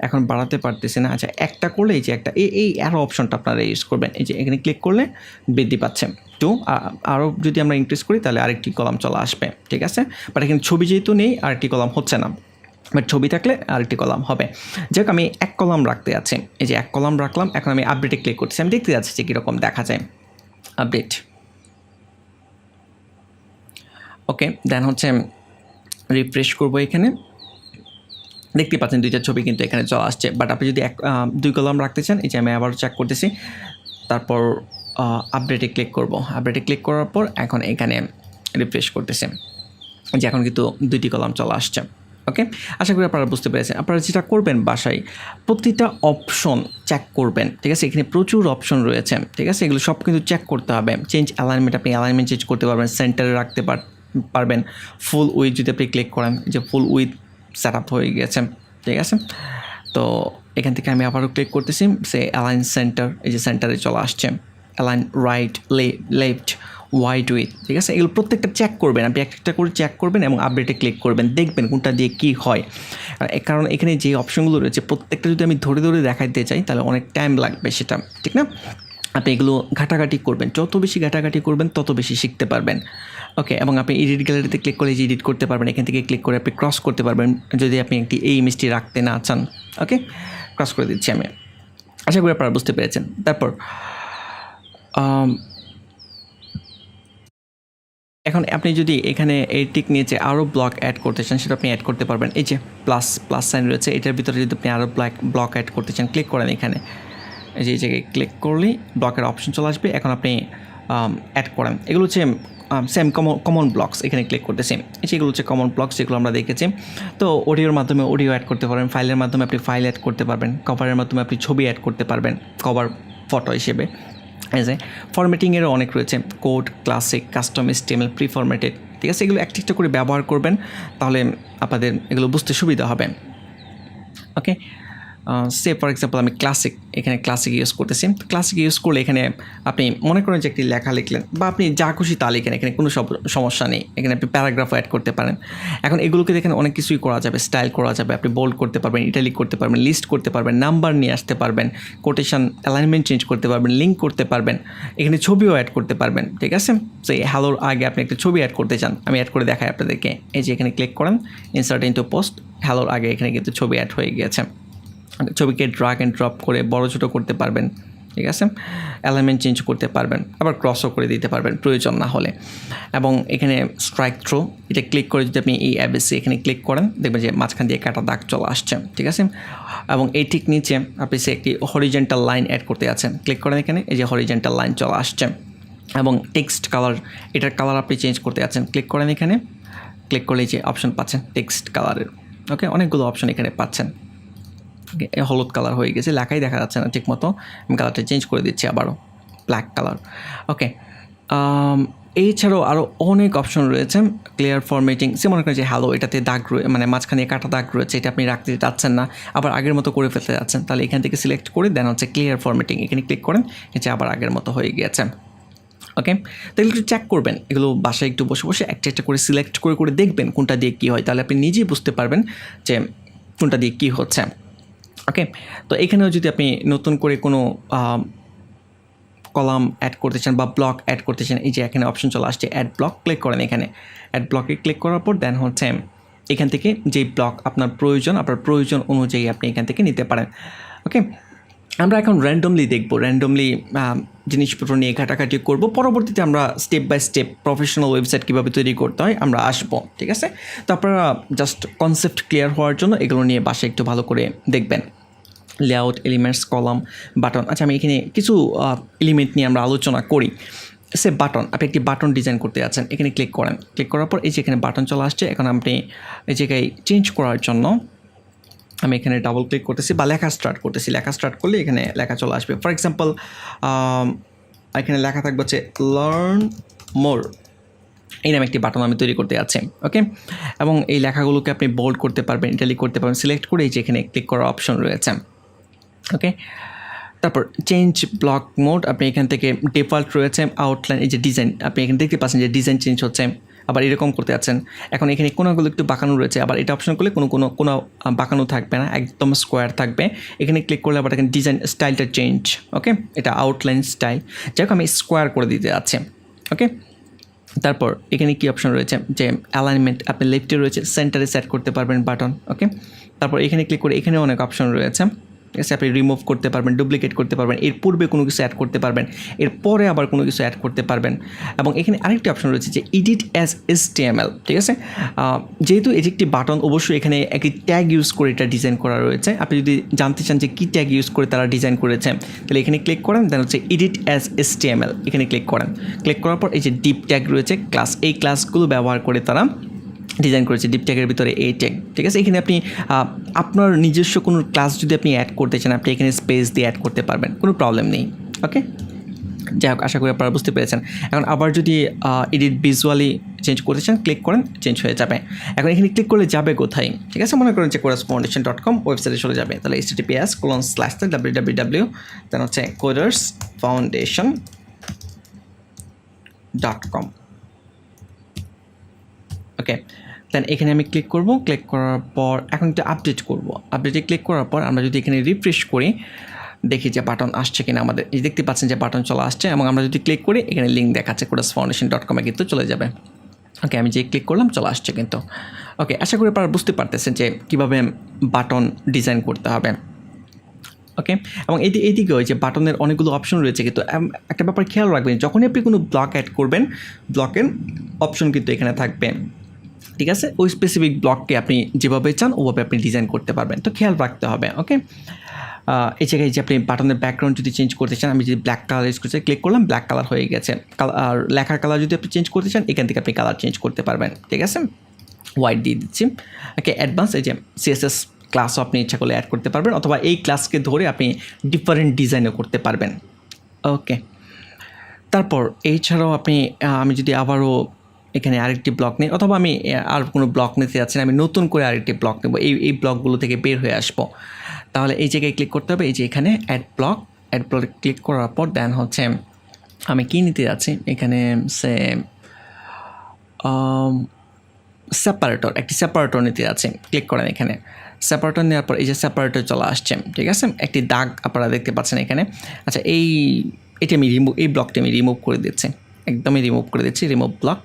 এখন বাড়াতে পারতেছি না। আচ্ছা একটা করলে এই যে একটা এই অ্যারো অপশনটা আপনারা ইউজ করবেন। এই যে এখানে ক্লিক করলে বৃদ্ধি পাচ্ছে 2, আরও যদি আমরা ইনক্রিজ করি তাহলে আরেকটি কলাম চলে আসবে, ঠিক আছে। বাট এখানে ছবি যেহেতু নেই আরেকটি কলাম হচ্ছে না, বাট ছবি থাকলে আরেকটি কলাম হবে। যাই হোক আমি 1 কলাম রাখতে যাচ্ছি, এই যে 1 কলাম রাখলাম। এখন আমি আপডেটে ক্লিক করছি, আমি দেখতে যাচ্ছি যে কীরকম দেখা যায়। আপডেট, ওকে। দেন হচ্ছে রিফ্রেশ করবো, এখানে দেখতে পাচ্ছেন 2টা ছবি কিন্তু এখানে চলে আসছে। বাট আপনি যদি 2 কলাম রাখতে চান, এই যে আমি আবার চেক করতেছি, তারপর আপডেটে ক্লিক করব। আপডেটে ক্লিক করার পর এখন এখানে রিফ্রেশ করতেছে, যে এখন কিন্তু 2টি কলাম চলে আসছে। ওকে, আশা করি আপনারা বুঝতে পেরেছেন। আপনারা যেটা করবেন বাসায় প্রতিটা অপশন চেক করবেন, ঠিক আছে। এখানে প্রচুর অপশন রয়েছে, ঠিক আছে, এগুলো সব কিন্তু চেক করতে হবে। চেঞ্জ অ্যালাইনমেন্ট, আপনি অ্যালাইনমেন্ট চেঞ্জ করতে পারবেন, সেন্টারে রাখতে পারবেন। ফুল উইথ যদি আপনি ক্লিক করেন, যে ফুল উইথ সেট আপ হয়ে গেছে, ঠিক আছে। তো এখান থেকে আমি আবারও ক্লিক করতেছি, সে অ্যালাইন সেন্টার, এই যে সেন্টারে চলে আসছে। Align right, left, wide with, ঠিক আছে। এগুলো প্রত্যেকটা চেক করবেন, আপনি একটা করে চেক করবেন এবং আপডেটে ক্লিক করবেন, দেখবেন কোনটা দিয়ে কী হয়। কারণ এখানে যে অপশনগুলো রয়েছে প্রত্যেকটা যদি আমি ধরে ধরে দেখাইতে চাই তাহলে অনেক টাইম লাগবে, সেটা ঠিক না। আপনি এগুলো ঘাটাঘাটি করবেন, যত বেশি ঘাটাঘাটি করবেন তত বেশি শিখতে পারবেন। ওকে, এবং আপনি এডিট গ্যালারিতে ক্লিক করে যে এডিট করতে পারবেন, এখান থেকে ক্লিক করে আপনি ক্রস করতে পারবেন যদি আপনি এই ইমেজটি রাখতে না চান। ওকে, ক্রস করে দিচ্ছি আমি, আশা করি আপনারা বুঝতে পেরেছেন। তারপর এখন আপনি যদি এখানে এই টিক নিচে আরও ব্লক অ্যাড করতে চান, সেটা আপনি অ্যাড করতে পারবেন। এই যে প্লাস সাইন রয়েছে, এটার ভিতরে যদি আপনি আরও ব্লক অ্যাড করতে চান, ক্লিক করেন এখানে, এই যে এই জায়গায় ক্লিক করলেই ব্লকের অপশন চলে আসবে। এখন আপনি অ্যাড করেন, এগুলো হচ্ছে সেম কমন ব্লকস, এখানে ক্লিক করতেছি। এগুলো হচ্ছে কমন ব্লকস যেগুলো আমরা দেখেছি। তো অডিওর মাধ্যমে অডিও অ্যাড করতে পারবেন, ফাইলের মাধ্যমে আপনি ফাইল অ্যাড করতে পারবেন, কভারের মাধ্যমে আপনি ছবি অ্যাড করতে পারবেন কভার ফটো হিসেবে। এই যে ফরম্যাটিংয়েরও অনেক রয়েছে, code, classic, custom, HTML, pre formatted, ঠিক আছে। এগুলো একটা করে ব্যবহার করবেন, তাহলে আপনাদের এগুলো বুঝতে সুবিধা হবে। ওকে, সে ফর এক্সাম্পল আমি এখানে ক্লাসিক ইউজ করতেছি। ক্লাসিক ইউজ করলে এখানে আপনি মনে করেন যে একটি লেখা লিখলেন বা আপনি যা খুশি তা লিখেন, এখানে কোনো সমস্যা নেই। এখানে আপনি প্যারাগ্রাফও অ্যাড করতে পারেন। এখন এগুলোকে দেখেন অনেক কিছুই করা যাবে, স্টাইল করা যাবে, আপনি বোল্ড করতে পারবেন, ইটালিক করতে পারবেন, লিস্ট করতে পারবেন, নাম্বার নিয়ে আসতে পারবেন, কোটেশন অ্যালাইনমেন্ট চেঞ্জ করতে পারবেন, লিঙ্ক করতে পারবেন, এখানে ছবিও অ্যাড করতে পারবেন, ঠিক আছে। সেই হ্যালোর আগে আপনি একটা ছবি অ্যাড করতে চান, আমি অ্যাড করে দেখাই আপনাদেরকে। এই যে এখানে ক্লিক করেন, ইনসার্ট ইনটু পোস্ট, হ্যালোর আগে এখানে কিন্তু ছবি অ্যাড হয়ে গিয়েছে। ছবিকে ড্রাগ অ্যান্ড ড্রপ করে বড় ছোটো করতে পারবেন, ঠিক আছে। অ্যালাইনমেন্ট চেঞ্জ করতে পারবেন, আবার ক্রসও করে দিতে পারবেন প্রয়োজন না হলে। এবং এখানে স্ট্রাইক থ্রো, এটা ক্লিক করে যদি আপনি এই ABC এখানে ক্লিক করেন, দেখবেন যে মাঝখান দিয়ে কাটা দাগ চলে আসছে, ঠিক আছে। এবং এই ঠিক নিচে আপনি সে একটি হরিজেন্টাল লাইন অ্যাড করতে আছেন, ক্লিক করেন এখানে, এই যে হরিজেন্টাল লাইন চলে আসছে। এবং টেক্সট কালার, এটার কালার আপনি চেঞ্জ করতে আছেন, ক্লিক করেন এখানে, ক্লিক করলে যে অপশন পাচ্ছেন টেক্সট কালারের। ওকে, অনেকগুলো অপশন এখানে পাচ্ছেন। হলুদ কালার হয়ে গেছে, লেখাই দেখা যাচ্ছে না ঠিক মতো, আমি কালারটা চেঞ্জ করে দিচ্ছি আবারও ব্ল্যাক কালার। ওকে, এছাড়াও আরও অনেক অপশন রয়েছে। ক্লিয়ার ফরম্যাটিং, সে মনে করেন যে হ্যালো, এটাতে দাগ মানে মাঝখানে কাটা দাগ রয়েছে, এটা আপনি রাখতে চাচ্ছেন না, আবার আগের মতো করে ফেলতে যাচ্ছেন, তাহলে এখান থেকে সিলেক্ট করে দেন হচ্ছে ক্লিয়ার ফরম্যাটিং, এখানে ক্লিক করেন, এটা আবার আগের মতো হয়ে গিয়েছে। ওকে, তাহলে একটু চেক করবেন, এগুলো বাসায় একটু বসে বসে একটা করে সিলেক্ট করে দেখবেন কোনটা দিয়ে কী হয়, তাহলে আপনি নিজেই বুঝতে পারবেন যে কোনটা দিয়ে কী হচ্ছে। ওকে, তো এখানেও যদি আপনি নতুন করে কোনো কলাম অ্যাড করতে চান বা ব্লক অ্যাড করতে চান, এই যে এখানে অপশন চলে আসছে অ্যাড ব্লক, ক্লিক করেন এখানে, অ্যাড ব্লকে ক্লিক করার পর দেন হচ্ছে এখান থেকে যেই ব্লক আপনার প্রয়োজন অনুযায়ী আপনি এখান থেকে নিতে পারেন। ওকে, আমরা এখন র্যান্ডমলি দেখব, র্যান্ডমলি জিনিসপত্র নিয়ে ঘাটাঘাটি করব, পরবর্তীতে আমরা step by step professional website কীভাবে তৈরি করতে হয় আমরা আসবো, ঠিক আছে। তো আপনারা জাস্ট কনসেপ্ট ক্লিয়ার হওয়ার জন্য এগুলো নিয়ে বাসায় একটু ভালো করে দেখবেন। Layout, elements, column, button. আচ্ছা, আমি এখানে কিছু এলিমেন্ট নিয়ে আমরা আলোচনা করি। সে বাটন, আপনি একটি বাটন ডিজাইন করতে যাচ্ছেন, এখানে ক্লিক করেন। ক্লিক করার পর এই যে এখানে বাটন চলে আসছে। এখন আপনি এই জায়গায় চেঞ্জ করার জন্য আমি এখানে ডাবল ক্লিক করতেছি বা লেখা স্টার্ট করতেছি। লেখা স্টার্ট করলে এখানে লেখা চলে আসবে। ফর এক্সাম্পল এখানে লেখা থাকবে হচ্ছে লার্ন মোর, এই নামে একটি বাটন আমি তৈরি করতে যাচ্ছি। ওকে, এবং এই লেখাগুলোকে আপনি বোল্ড করতে পারবেন, ইটালিক করতে পারবেন। সিলেক্ট করে এই যে এখানে ক্লিক করার অপশন রয়েছে। ওকে, তারপর চেঞ্জ ব্লক মোড, আপনি এখান থেকে ডিফল্ট রয়েছে আউটলাইন, এই যে ডিজাইন আপনি এখানে দেখতে পাচ্ছেন যে ডিজাইন চেঞ্জ হচ্ছে, আবার এরকম করতে যাচ্ছেন। এখন এখানে কোনোগুলো একটু বাঁকানো রয়েছে, আবার এটা অপশন করলে কোনো বাঁকানো থাকবে না, একদম স্কোয়ার থাকবে। এখানে ক্লিক করলে আবার এখানে ডিজাইন স্টাইলটা চেঞ্জ। ওকে, এটা আউটলাইন স্টাইল, যাই হোক আমি স্কোয়ার করে দিতে যাচ্ছি। ওকে, তারপর এখানে কি অপশন রয়েছে যে অ্যালাইনমেন্ট, আপনি লেফটে রয়েছে, সেন্টারে সেট করতে পারবেন বাটন। ওকে, তারপর এখানে ক্লিক করে এখানে অনেক অপশন রয়েছে, ঠিক আছে। আপনি রিমুভ করতে পারবেন, ডুপ্লিকেট করতে পারবেন, এর পূর্বে কোনো কিছু অ্যাড করতে পারবেন, এরপরে আবার কোনো কিছু অ্যাড করতে পারবেন। এবং এখানে আরেকটি অপশন রয়েছে যে এডিট অ্যাজ HTML, ঠিক আছে। যেহেতু এটি একটি বাটন, অবশ্যই এখানে একটি ট্যাগ ইউজ করে এটা ডিজাইন করা রয়েছে। আপনি যদি জানতে চান যে কী ট্যাগ ইউজ করে তারা ডিজাইন করেছে, তাহলে এখানে ক্লিক করেন, দেন হচ্ছে এডিট অ্যাজ HTML, এখানে ক্লিক করেন। ক্লিক করার পর এই যে ডিপ ট্যাগ রয়েছে ক্লাস, এই ক্লাসগুলো ব্যবহার করে তারা ডিজাইন করেছে। ডিপ ট্যাগের ভিতরে এই ট্যাগ, ঠিক আছে। এখানে আপনি আপনার নিজস্ব কোনো ক্লাস যদি আপনি অ্যাড করতে চান, আপনি এখানে স্পেস দিয়ে অ্যাড করতে পারবেন, কোনো প্রবলেম নেই। ওকে, যাই হোক, আশা করি আপনারা বুঝতে পেরেছেন। এখন আবার যদি এডিট ভিজুয়ালি চেঞ্জ করতে চান, ক্লিক করেন, চেঞ্জ হয়ে যাবে। এখন এখানে ক্লিক করলে যাবে কোথায়, ঠিক আছে। মনে করেন যে codersfoundation.com ওয়েবসাইটে চলে যাবে, তাহলে https://www দেন হচ্ছে codersfoundation.com। ওকে, দেন এখানে আমি ক্লিক করব। ক্লিক করার পর এখন একটা আপডেট করব। আপডেটে ক্লিক করার পর আমরা যদি এখানে রিফ্রেশ করি, দেখি যে বাটন আসছে কিনা আমাদের। এই দেখতে পাচ্ছেন যে বাটন চলে আসছে, এবং আমরা যদি ক্লিক করি এখানে লিঙ্ক দেখাচ্ছে codersfoundation.com-এ কিন্তু চলে যাবে। ওকে, আমি যে ক্লিক করলাম চলে আসছে কিন্তু। ওকে, আশা করি আপনারা বুঝতে পারতেছেন যে কীভাবে বাটন ডিজাইন করতে হবে। ওকে, এবং এইদিকে ওই যে বাটনের অনেকগুলো অপশন রয়েছে, কিন্তু একটা ব্যাপার খেয়াল রাখবেন, যখনই আপনি কোনো ব্লক অ্যাড করবেন, ব্লকের অপশন কিন্তু এখানে থাকবে, ঠিক আছে। ওই স্পেসিফিক ব্লককে আপনি যেভাবে চান ওভাবে আপনি ডিজাইন করতে পারবেন, তো খেয়াল রাখতে হবে। ওকে, এই জায়গায় যে আপনি বাটনের ব্যাকগ্রাউন্ড যদি চেঞ্জ করতে চান, আমি যদি ব্ল্যাক কালার ইউজ করতে ক্লিক করলাম, ব্ল্যাক কালার হয়ে গেছে। আর লেখার কালার যদি আপনি চেঞ্জ করতে চান, এখান থেকে আপনি কালার চেঞ্জ করতে পারবেন, ঠিক আছে। হোয়াইট দিয়ে দিচ্ছি। ওকে, অ্যাডভান্স, এই যে CSS ক্লাসও আপনি ইচ্ছা করলে অ্যাড করতে পারবেন, অথবা এই ক্লাসকে ধরে আপনি ডিফারেন্ট ডিজাইনও করতে পারবেন। ওকে, তারপর এছাড়াও আপনি আমি যদি আবারও এখানে আরেকটি ব্লক নিই, অথবা আমি আর কোনো ব্লক নিতে যাচ্ছি না, আমি নতুন করে আরেকটি ব্লক নেব, এই ব্লকগুলো থেকে বের হয়ে আসবো, তাহলে এই জায়গায় ক্লিক করতে হবে। এই যে এখানে অ্যাড ব্লক ক্লিক করার পর দেন হচ্ছে আমি কি নিতে যাচ্ছি, এখানে সেপারেটর, একটি সেপারেটর নিতে যাচ্ছি। ক্লিক করেন এখানে, সেপারেটর নেওয়ার পর এই যে সেপারেটর চলে আসছে, ঠিক আছে। একটি দাগ আপনারা দেখতে পাচ্ছেন এখানে। আচ্ছা, এটি আমি এই ব্লকটি আমি রিমুভ করে দিচ্ছি, একদমই রিমুভ করে দিচ্ছি, রিমুভ ব্লক।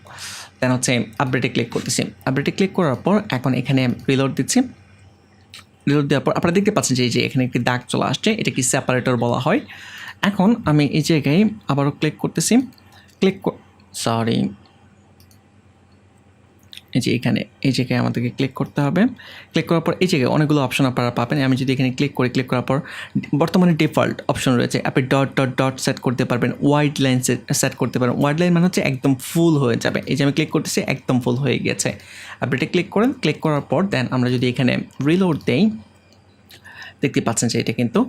দেন হচ্ছে আপডেটে ক্লিক করতেছি। আপডেটে ক্লিক করার পর এখন এখানে রিলোড দিচ্ছি। রিলোড দেওয়ার পর আপনারা দেখতে পাচ্ছেন যে এই যে এখানে একটি দাগ চলে আসছে, এটা কি সেপারেটর বলা হয়। এখন আমি এই জায়গায় আবারও ক্লিক করতেছি। এই যে এখানে এই জায়গায় আমাদেরকে ক্লিক করতে হবে। ক্লিক করার পর এই জায়গায় অনেকগুলো অপশন আপনারা পাবেন। আমি যদি এখানে ক্লিক করার পর বর্তমানে ডিফল্ট অপশন রয়েছে, আপনি ডট ডট ডট সেট করতে পারবেন, ওয়াইড লাইন সেট করতে পারবেন। ওয়াইড লাইন মানে হচ্ছে একদম ফুল হয়ে যাবে। এই যে আমি ক্লিক করতেছি, একদম ফুল হয়ে গেছে। আপনি এটা ক্লিক করেন। ক্লিক করার পর দেন আমরা যদি এখানে রিলোড দেই, দেখতে পাচ্ছেন যে এটা কিন্তু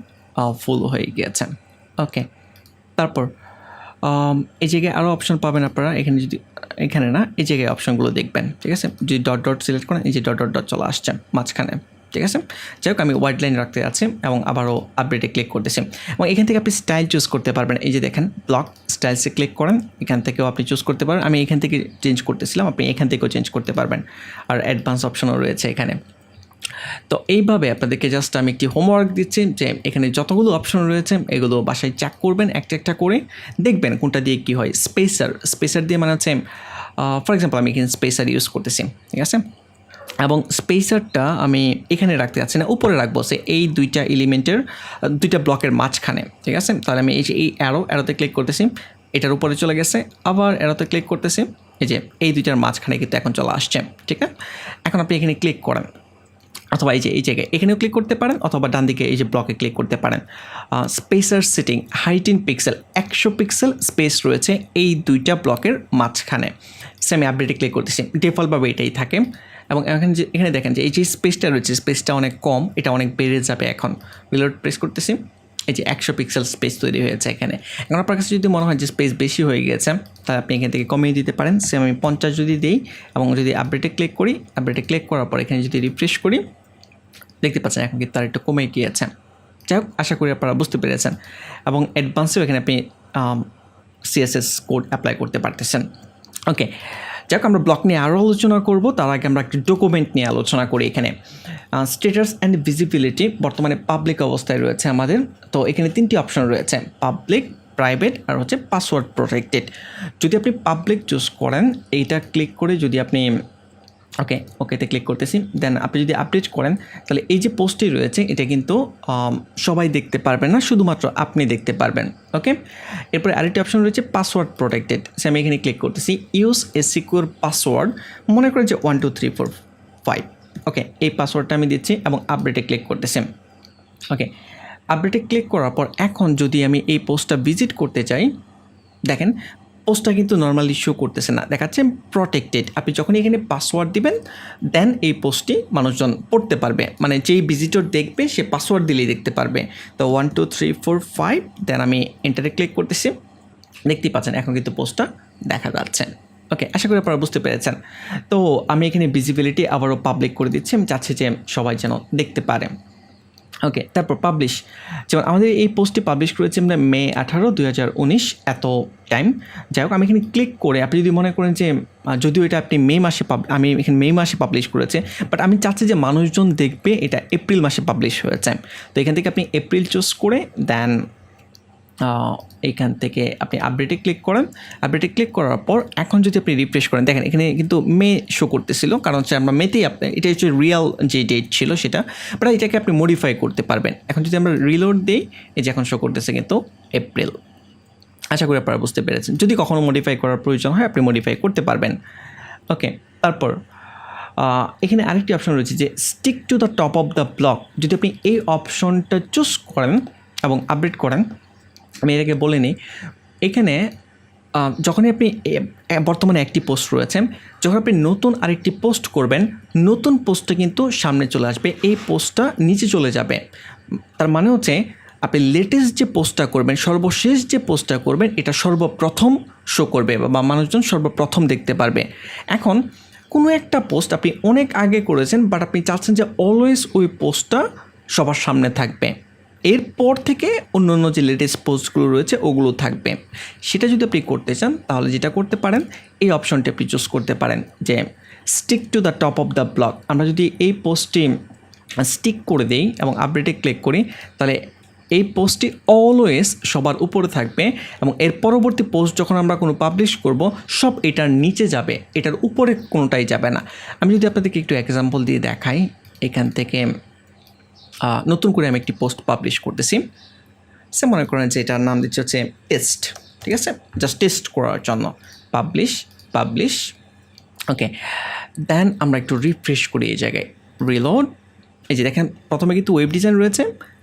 ফুল হয়ে গিয়েছে। ওকে, তারপর এই জায়গায় আরও অপশন পাবেন আপনারা। এখানে না, এই জায়গায় অপশনগুলো দেখবেন, ঠিক আছে। যদি ডট ডট সিলেক্ট করেন, এই যে ডট ডট ডট চলে আসছে মাঝখানে, ঠিক আছে। যাই হোক, আমি ওয়াইড লাইন রাখতে যাচ্ছি এবং আবারও আপডেটে ক্লিক করতেছি। এবং এখান থেকে আপনি স্টাইল চুজ করতে পারবেন। এই যে দেখেন ব্লক স্টাইলসে ক্লিক করেন, এখান থেকেও আপনি চুজ করতে পারেন। আমি এখান থেকে চেঞ্জ করতেছিলাম, আপনি এখান থেকেও চেঞ্জ করতে পারবেন। আর অ্যাডভান্স অপশনও রয়েছে এখানে। তো এইভাবে আপনাদেরকে জাস্ট আমি একটি হোমওয়ার্ক দিচ্ছি যে এখানে যতগুলো অপশন রয়েছে এগুলো বাসায় চেক করবেন, একটা একটা করে দেখবেন কোনটা দিয়ে কী হয়। স্পেসার দিয়ে মানে হচ্ছে ফর এক্সাম্পল আমি এখানে স্পেসার ইউজ করতেছি, ঠিক আছে। এবং স্পেসারটা আমি এখানে রাখতে যাচ্ছি না, উপরে রাখবো, সে এই দুইটা এলিমেন্টের দুইটা ব্লকের মাঝখানে, ঠিক আছে। তাহলে আমি এই যে এই অ্যারোতে ক্লিক করতেছি, এটার উপরে চলে গেছে, আবার অ্যারোতে ক্লিক করতেছি, এই যে এই দুইটার মাঝখানে কিন্তু এখন চলে আসছে, ঠিক আছে। এখন আপনি এখানে ক্লিক করেন। অথবা এই যে এই জায়গায় এখানেও ক্লিক করতে পারেন, অথবা ডান দিকে এই যে ব্লকে ক্লিক করতে পারেন। Spacer setting, height in pixel, 100 pixel space রয়েছে এই দুইটা ব্লকের মাঝখানে। সে আমি আপডেটে ক্লিক করতেছি, ডিফল্টভাবে এটাই থাকে। এবং এখানে দেখেন যে এই যে স্পেসটা রয়েছে, স্পেসটা অনেক কম, এটা অনেক বেড়ে যাবে এখন। রিলোড প্রেস করতেছি, এই যে 100 পিক্সেল স্পেস তৈরি হয়েছে এখানে। এখন আপনার কাছে যদি মনে হয় যে স্পেস বেশি হয়ে গিয়েছে, তাহলে আপনি এখান থেকে কমিয়ে দিতে পারেন। সেম আমি 50 যদি দিই এবং যদি আপডেটে ক্লিক করি, আপডেটে ক্লিক করার পর এখানে যদি রিফ্রেশ করি, দেখতে পাচ্ছেন এখন কিন্তু তার একটু কমে গিয়েছে। যাই হোক, আশা করি আপনারা বুঝতে পেরেছেন। এবং অ্যাডভান্সেও এখানে আপনি সিএসএস কোড অ্যাপ্লাই করতে পারতেছেন। ওকে, যাক আমরা ব্লক নিয়ে আরও আলোচনা করব, তার আগে আমরা একটি ডকুমেন্ট নিয়ে আলোচনা করি। এখানে স্ট্যাটাস অ্যান্ড ভিজিবিলিটি বর্তমানে পাবলিক অবস্থায় রয়েছে আমাদের। তো এখানে 3টি অপশন রয়েছে, পাবলিক, প্রাইভেট আর হচ্ছে পাসওয়ার্ড প্রোটেক্টেড। যদি আপনি পাবলিক চুজ করেন, এইটা ক্লিক করে যদি আপনি ওকেতে ক্লিক করতেছি, দেন আপনি যদি আপডেট করেন, তাহলে এই যে পোস্টটি রয়েছে এটা কিন্তু সবাই দেখতে পারবেন না, শুধুমাত্র আপনি দেখতে পারবেন। ওকে, এরপরে আরেকটি অপশন রয়েছে পাসওয়ার্ড প্রোটেক্টেড। সে আমি এখানে ক্লিক করতেছি, ইউজ এ সিকিউর পাসওয়ার্ড, মনে করেন যে 1 2 3 4 5। ওকে, এই পাসওয়ার্ডটা আমি দিচ্ছি এবং আপডেটে ক্লিক করতেছি। ওকে, আপডেটে ক্লিক করার পর এখন যদি আমি এই পোস্টটা ভিজিট করতে চাই, দেখেন পোস্টটা কিন্তু নর্মালি শো করতেছে না, দেখাচ্ছে প্রোটেক্টেড। আপনি যখন এখানে পাসওয়ার্ড দিবেন, দেন এই পোস্টটি মানুষজন পড়তে পারবে, মানে যেই ভিজিটর দেখবে সে পাসওয়ার্ড দিলেই দেখতে পারবে। তো 1 2 3 4 5, দেন আমি এন্টারে ক্লিক করতেছি, দেখতেই পাচ্ছেন এখন কিন্তু পোস্টটা দেখা যাচ্ছে। ওকে, আশা করি আপনারা বুঝতে পেরেছেন। তো আমি এখানে ভিজিবিলিটি আবারও পাবলিক করে দিচ্ছি, আমি চাচ্ছি যে সবাই যেন দেখতে পারে। ওকে, তারপর পাবলিশ, যেমন আমাদের এই পোস্টটি পাবলিশ করেছি আমরা মে 18, 2019 এত টাইম। যাই হোক, আমি এখানে ক্লিক করে আপনি যদি মনে করেন যে যদিও এটা আপনি আমি এখানে মে মাসে পাবলিশ করেছে, বাট আমি চাচ্ছি যে মানুষজন দেখবে এটা এপ্রিল মাসে পাবলিশ হয়েছে। তো এখান থেকে আপনি এপ্রিল চুজ করে দেন এইখান থেকে আপনি আপডেটে ক্লিক করেন। আপডেটে ক্লিক করার পর এখন যদি আপনি রিফ্রেশ করেন, দেখেন এখানে কিন্তু মে শো করতেছিল, কারণ হচ্ছে আমরা মেতেই এটা হচ্ছে রিয়াল যে ডেট ছিল সেটা, বাট এটাকে আপনি মডিফাই করতে পারবেন। এখন যদি আমরা রিলোড দিই, এই যে এখন শো করতেছে কিন্তু এপ্রিল। আশা করি আপনারা বুঝতে পেরেছেন। যদি কখনও মডিফাই করার প্রয়োজন হয়, আপনি মডিফাই করতে পারবেন। ওকে, তারপর এখানে আরেকটি অপশন রয়েছে যে stick to the top of the block. যদি আপনি এই অপশনটা চুজ করেন এবং আপডেট করেন, আমি এর আগে বলে নিই, এখানে যখনই আপনি বর্তমানে একটি পোস্ট রয়েছে, যখন আপনি নতুন আরেকটি পোস্ট করবেন, নতুন পোস্টটা কিন্তু সামনে চলে আসবে, এই পোস্টটা নিচে চলে যাবে। তার মানে হচ্ছে আপনি লেটেস্ট যে পোস্টটা করবেন, সর্বশেষ যে পোস্টটা করবেন, এটা সর্বপ্রথম শো করবে বা মানুষজন সর্বপ্রথম দেখতে পারবে। এখন কোনো একটা পোস্ট আপনি অনেক আগে করেছেন, বাট আপনি চাচ্ছেন যে অলওয়েজ ওই পোস্টটা সবার সামনে থাকবে, এরপর থেকে অন্য অন্য যে লেটেস্ট পোস্টগুলো রয়েছে ওগুলো থাকবে। সেটা যদি আপনি করতে চান, তাহলে যেটা করতে পারেন, এই অপশনটি আপনি চুজ করতে পারেন যে stick to the top of the block. আমরা যদি এই পোস্টটি স্টিক করে দিই এবং আপডেটে ক্লিক করি, তাহলে এই পোস্টটি অলওয়েজ সবার উপরে থাকবে এবং এর পরবর্তী পোস্ট যখন আমরা কোনো পাবলিশ করব, সব এটার নিচে যাবে, এটার উপরে কোনোটাই যাবে না। আমি যদি আপনাদেরকে একটু এক্সাম্পল দিয়ে দেখাই, এখান থেকে নতুন করে আমি একটি পোস্ট পাবলিশ করতেছি। সে মনে করেন যে এটার নাম দিচ্ছে হচ্ছে টেস্ট, ঠিক আছে, জাস্ট টেস্ট করার জন্য পাবলিশ। ওকে, দেন আমরা একটু রিফ্রেশ করি এই জায়গায়, রিলোড। এই যে দেখেন প্রথমে কিন্তু ওয়েব ডিজাইন রয়েছে,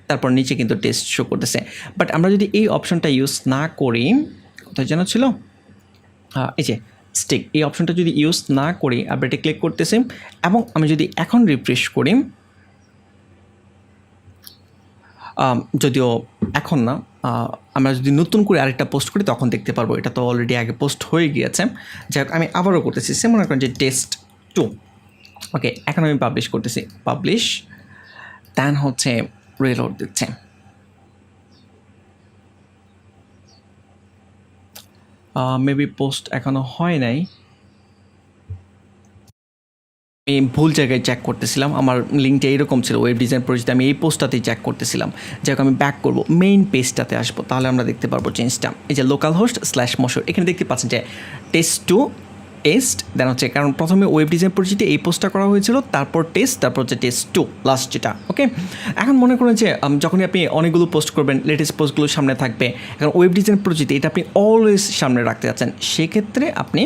তারপর নিচে কিন্তু টেস্ট শো করতেছে। বাট আমরা যদি এই অপশনটা ইউজ না করি, কোথায় যেন ছিল, এই যে স্টিক, এই অপশনটা যদি ইউজ না করি, আপডেটে ক্লিক করতেছি এবং আমি যদি এখন রিফ্রেশ করি, যদিও এখন না, আমরা যদি নতুন করে আরেকটা পোস্ট করি তখন দেখতে পারবো, এটা তো অলরেডি আগে পোস্ট হয়ে গিয়েছে। যাই হোক, আমি আবারও করতেছি, সে মনে করেন যে টেস্ট 2। ওকে, এখন আমি পাবলিশ করতেছি, পাবলিশ, দেন হচ্ছে রিলোড দিচ্ছে। মেবি পোস্ট এখনও হয় নাই, আমি ভুল জায়গায় চেক করতেছিলাম, আমার লিঙ্কটা এইরকম ছিল, ওয়েব ডিজাইন পরিচিত, আমি এই পোস্টটাতেই চেক করতেছিলাম। যাই হোক, আমি ব্যাক করবো, মেইন পেজটাতে আসবো, তাহলে আমরা দেখতে পারবো চেঞ্জটা। এই যে লোকাল হোস্ট /মশর, এখানে দেখতে পাচ্ছেন যে টেস্ট দেন হচ্ছে, কারণ প্রথমে ওয়েব ডিজাইন পরিচিতি এই পোস্টটা করা হয়েছিল, তারপর টেস্ট, তারপর হচ্ছে টেস্ট 2 লাস্ট যেটা। ওকে, এখন মনে করেন যে যখনই আপনি অনেকগুলো পোস্ট করবেন, লেটেস্ট পোস্টগুলো সামনে থাকবে। এখন ওয়েব ডিজাইন পরিচিতি এটা আপনি অলওয়েজ সামনে রাখতে যাচ্ছেন, সেক্ষেত্রে আপনি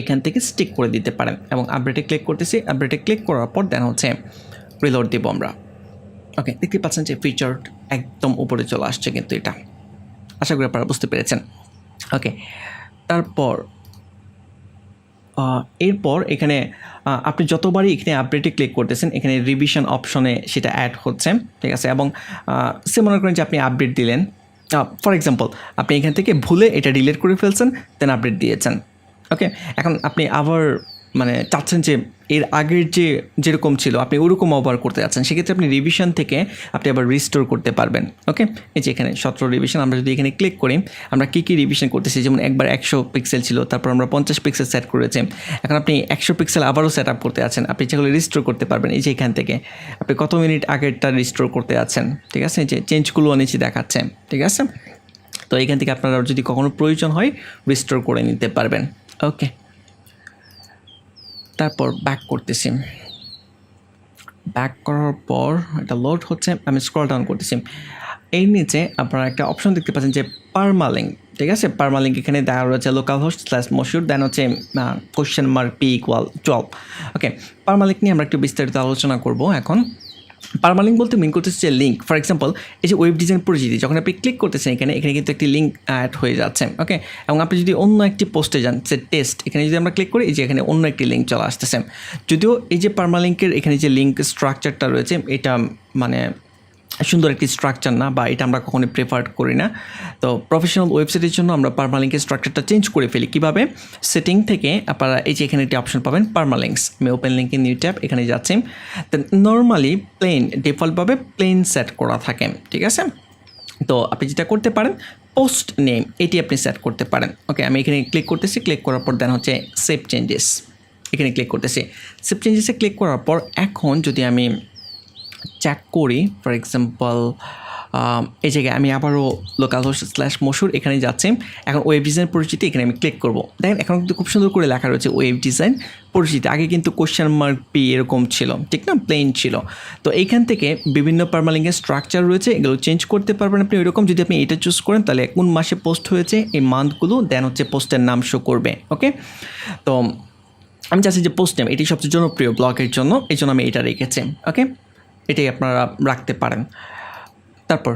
এখান থেকে স্টিক করে দিতে পারেন এবং আপডেটে ক্লিক করতেছি। আপডেটে ক্লিক করার পর দেন হচ্ছে রিলোড দেবো আমরা। ওকে, দেখতে পাচ্ছেন যে ফিচার একদম উপরে চলে আসছে কিন্তু এটা, আশা করি আপনারা বুঝতে পেরেছেন। ওকে, তারপর এরপর এখানে আপনি যতবারই এখানে আপডেটে ক্লিক করতেছেন এখানে রিভিশন অপশনে সেটা অ্যাড হচ্ছে, ঠিক আছে। এবং সে মনে করেন যে আপনি আপডেট দিলেন, ফর এক্সাম্পল আপনি এখান থেকে ভুলে এটা ডিলিট করে ফেলছেন, দেন আপডেট দিয়েছেন। ওকে, এখন আপনি আবার মানে চাচ্ছেন যে এর আগের যেরকম ছিল আপনি ওরকম ওভার করতে যাচ্ছেন, সেক্ষেত্রে আপনি রিভিশন থেকে আপনি আবার রিস্টোর করতে পারবেন। ওকে, এই যে এখানে 17 রিভিশন, আমরা যদি এখানে ক্লিক করি আমরা কী রিভিশন করতেছি, যেমন একবার 100 পিক্সেল ছিল, তারপর আমরা 50 পিক্সেল সেট করেছি, এখন আপনি 100 পিক্সেল আবারও সেট আপ করতে আছেন, আপনি যেগুলো রিস্টোর করতে পারবেন। এই যে এখান থেকে আপনি কত মিনিট আগেরটা রিস্টোর করতে আছেন, ঠিক আছে, যে চেঞ্জগুলো নিচে দেখাচ্ছে, ঠিক আছে। তো এখান থেকে আপনারা যদি কখনো প্রয়োজন হয় রিস্টোর করে নিতে পারবেন। ওকে, তারপর ব্যাক করতেছি। ব্যাক করার পর এটা লোড হচ্ছে, আমি স্ক্রল ডাউন করতেছি। এর নিচে আপনারা একটা অপশন দেখতে পাচ্ছেন যে পারমালিঙ্ক, ঠিক আছে। পারমালিঙ্ক এখানে দেওয়া রয়েছে localhost/moshood, দেন হচ্ছে $p=12। ওকে, পারমালিঙ্ক নিয়ে আমরা একটু বিস্তারিত আলোচনা করব এখন। পারমালিঙ্ক বলতে মিন করতেছে যে লিঙ্ক। ফর এক্সাম্পল এই যে ওয়েব ডিজাইন পরিচিতি, যখন আপনি ক্লিক করতেছেন এখানে কিন্তু একটি লিঙ্ক অ্যাড হয়ে যাচ্ছে। ওকে, এবং আপনি যদি অন্য একটি পোস্টে যান, সে টেস্ট, এখানে যদি আমরা ক্লিক করি এই যে এখানে অন্য একটি লিঙ্ক চলে আসতেছে। যদিও এই যে পারমালিঙ্কের এখানে যে লিঙ্ক স্ট্রাকচারটা রয়েছে এটা মানে সুন্দর একটি স্ট্রাকচার না, বা এটা আমরা কখনোই প্রেফার করি না। তো প্রফেশনাল ওয়েবসাইটের জন্য আমরা পারমালিঙ্কের স্ট্রাকচারটা চেঞ্জ করে ফেলি। কীভাবে? সেটিং থেকে আপনারা এই যে এখানে একটি অপশন পাবেন পারমালিঙ্কস, আমি ওপেন লিঙ্কে নিউ ট্যাব এখানে যাচ্ছি। তো নর্মালি ডিফল্টভাবে প্লেন সেট করা থাকে, ঠিক আছে। তো আপনি যেটা করতে পারেন পোস্ট নেম এটি আপনি সেট করতে পারেন। ওকে, আমি এখানে ক্লিক করতেছি, ক্লিক করার পর দেন হচ্ছে সেভ চেঞ্জেস, এখানে ক্লিক করতেছি। সেভ চেঞ্জেসে ক্লিক করার পর এখন যদি আমি চেক করি, ফর এক্সাম্পল এই জায়গায় আমি আবারও localhost/moshood এখানে যাচ্ছি। এখন ওয়েব ডিজাইন পরিচিতি এখানে আমি ক্লিক করব। দেখেন এখন কিন্তু খুব সুন্দর করে লেখা রয়েছে ওয়েব ডিজাইন পরিচিতি। আগে কিন্তু $p এরকম ছিল, ঠিক না, প্লেন ছিল। তো এইখান থেকে বিভিন্ন পারমালিঙ্কের স্ট্রাকচার রয়েছে, এগুলো চেঞ্জ করতে পারবেন আপনি ওইরকম। যদি আপনি এটা চুজ করেন তাহলে কোন মাসে পোস্ট হয়েছে এই মান্থগুলো, দেন হচ্ছে পোস্টের নাম শো করবে। ওকে, তো আমি চাচ্ছি যে পোস্ট নেম এটি সবচেয়ে জনপ্রিয় ব্লগের জন্য, এই জন্য আমি এটা রেখেছি। ওকে, এটাই আপনারা রাখতে পারেন। তারপর